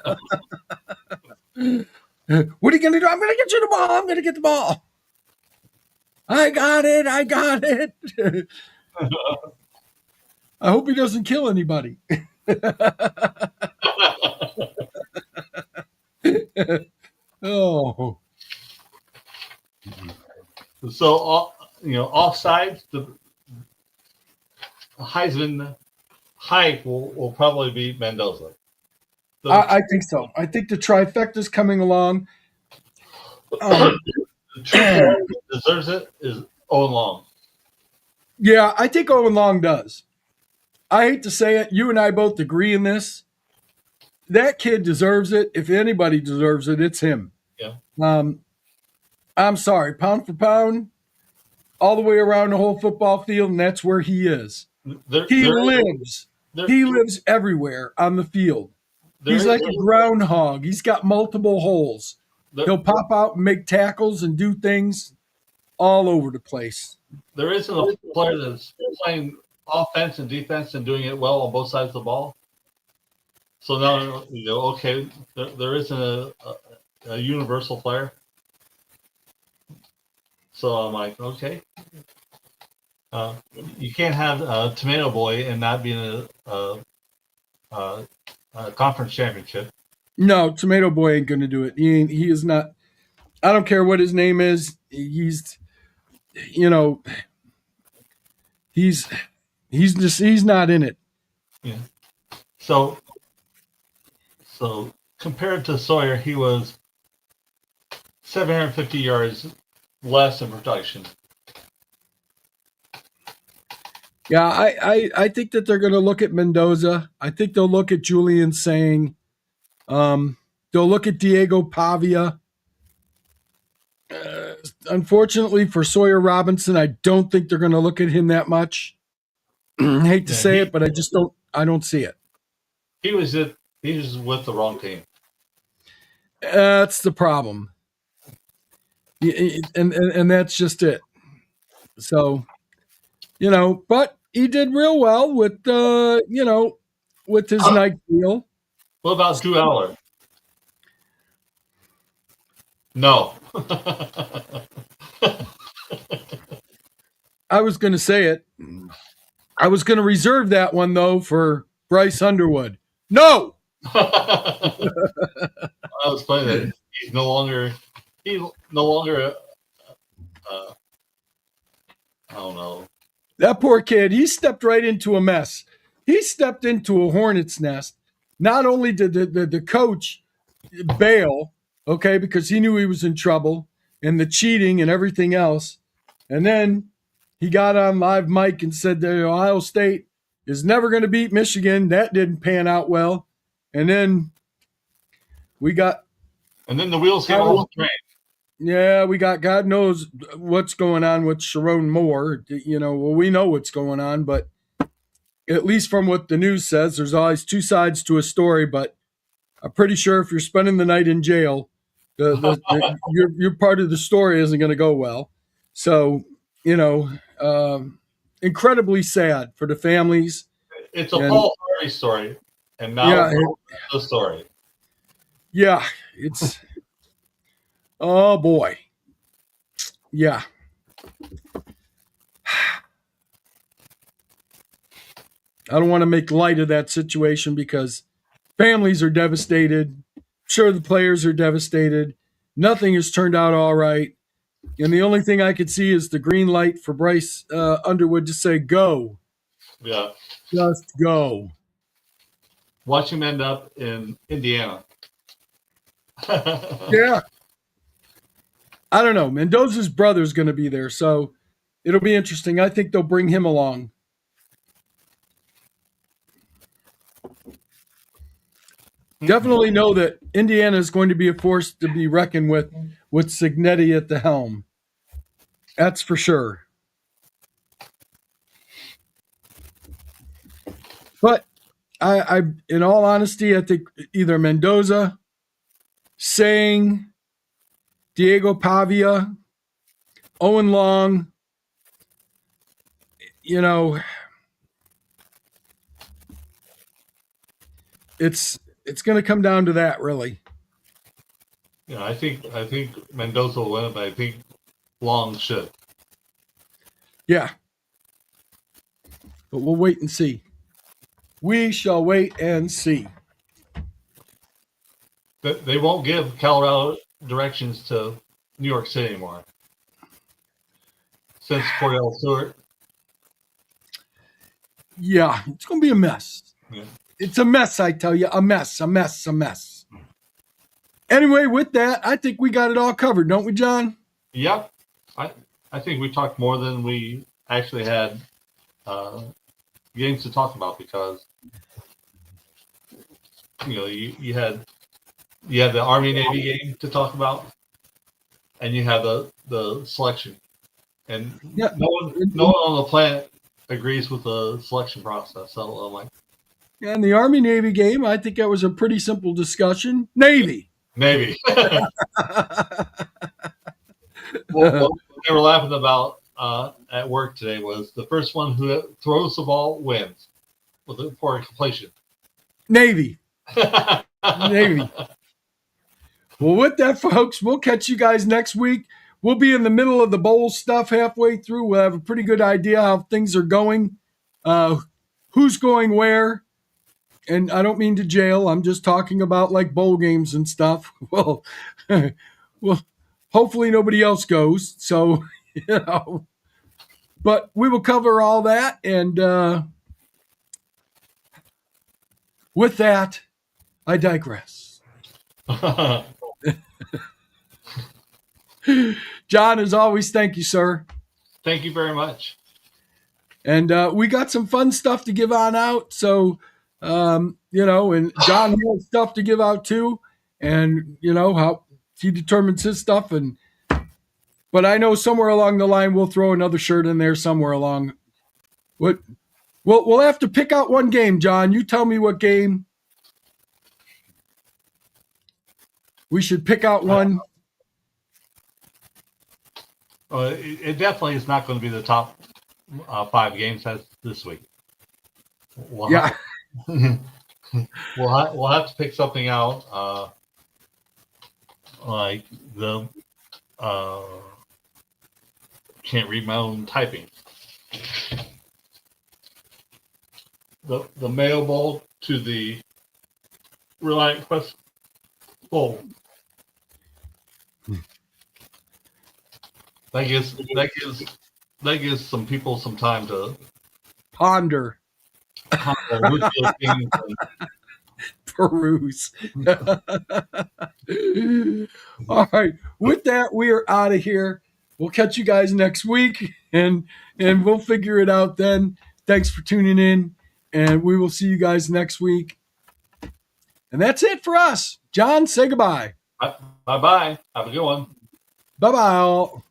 are you going to do? I'm going to get you the ball. I'm going to get the ball. I got it. I hope he doesn't kill anybody. Oh, So, offsides, the Heisman hype will probably be Mendoza. I think so. I think the trifecta's coming along. The true player that deserves it is Owen Long. Yeah, I think Owen Long does. I hate to say it. You and I both agree in this. That kid deserves it. If anybody deserves it, it's him. Yeah. I'm sorry, pound for pound, all the way around the whole football field, and that's where he is. He lives everywhere on the field. He's like a groundhog. He's got multiple holes. He'll pop out and make tackles and do things all over the place. There isn't a player that's playing offense and defense and doing it well on both sides of the ball. So now, okay, there isn't a universal player. So I'm like, okay. You can't have a Tomato Boy and not be in a conference championship. No, Tomato Boy ain't going to do it. He is not. I don't care what his name is. He's not in it. Yeah. So compared to Sawyer, he was 750 yards less in production. Yeah, I think that they're going to look at Mendoza. I think they'll look at Julian Sang. They'll look at Diego Pavia. Unfortunately for Sawyer Robinson, I don't think they're going to look at him that much. I hate to say it, but I don't see it. He was with the wrong team. That's the problem. And that's just it. So, but he did real well with with his Nike deal. What about Drew Aller? No. I was going to say it. I was going to reserve that one though for Bryce Underwood. No. I was playing that he's no longer. I don't know. That poor kid. He stepped right into a mess. He stepped into a hornet's nest. Not only did the coach bail, okay, because he knew he was in trouble and the cheating and everything else, and then he got on live mic and said that Ohio State is never going to beat Michigan. That didn't pan out well. And then the wheels came off the train. Yeah, we got God knows what's going on with Sharon Moore. We know what's going on, but at least from what the news says, there's always two sides to a story. But I'm pretty sure if you're spending the night in jail, your part of the story isn't going to go well. So, incredibly sad for the families. It's a Paul Harvey story, and now it's the story. Yeah, it's. Oh boy. Yeah. I don't want to make light of that situation because families are devastated. I'm sure the players are devastated. Nothing has turned out all right. And the only thing I could see is the green light for Bryce Underwood to say, go. Yeah. Just go. Watch him end up in Indiana. Yeah. I don't know. Mendoza's brother is going to be there, so it'll be interesting. I think they'll bring him along. Definitely know that Indiana is going to be a force to be reckoned with Cignetti at the helm. That's for sure. But I in all honesty, I think either Mendoza, Sang, Diego Pavia, Owen Long, it's going to come down to that, really. Yeah, I think Mendoza will win it, but I think Long should. Yeah. But we'll wait and see. We shall wait and see. They won't give Colorado directions to New York City anymore. Since Cordell Stewart. Yeah, it's going to be a mess. Yeah. It's a mess, I tell you. A mess. Anyway, with that, I think we got it all covered, don't we, John? Yep. I think we talked more than we actually had games to talk about because you had the Army Navy game to talk about, and you have the selection, and Yeah. no one on the planet agrees with the selection process. So I'm like, And the Army Navy game, I think that was a pretty simple discussion. Navy. maybe. What they were laughing about at work today was the first one who throws the ball wins for completion. Navy. Navy. Well, with that, folks, we'll catch you guys next week. We'll be in the middle of the bowl stuff halfway through. We'll have a pretty good idea how things are going, who's going where. And I don't mean to jail. I'm just talking about like bowl games and stuff. Well, hopefully nobody else goes. So, but we will cover all that. And with that, I digress. John, as always, thank you, sir. Thank you very much. And we got some fun stuff to give on out. So, and John has stuff to give out too. And, how he determines his stuff. But I know somewhere along the line, we'll throw another shirt in there somewhere along. We'll have to pick out one game, John. You tell me what game. We should pick out one. It definitely is not going to be the top 5 games this week. We'll have to pick something out like the can't read my own typing. The Mayo Bowl to the Reliant Quest Bowl. That gives some people some time to Ponder. which of those things Peruse. All right. With that, we are out of here. We'll catch you guys next week and we'll figure it out then. Thanks for tuning in, and we will see you guys next week. And that's it for us. John, say goodbye. Bye-bye. Have a good one. Bye-bye all.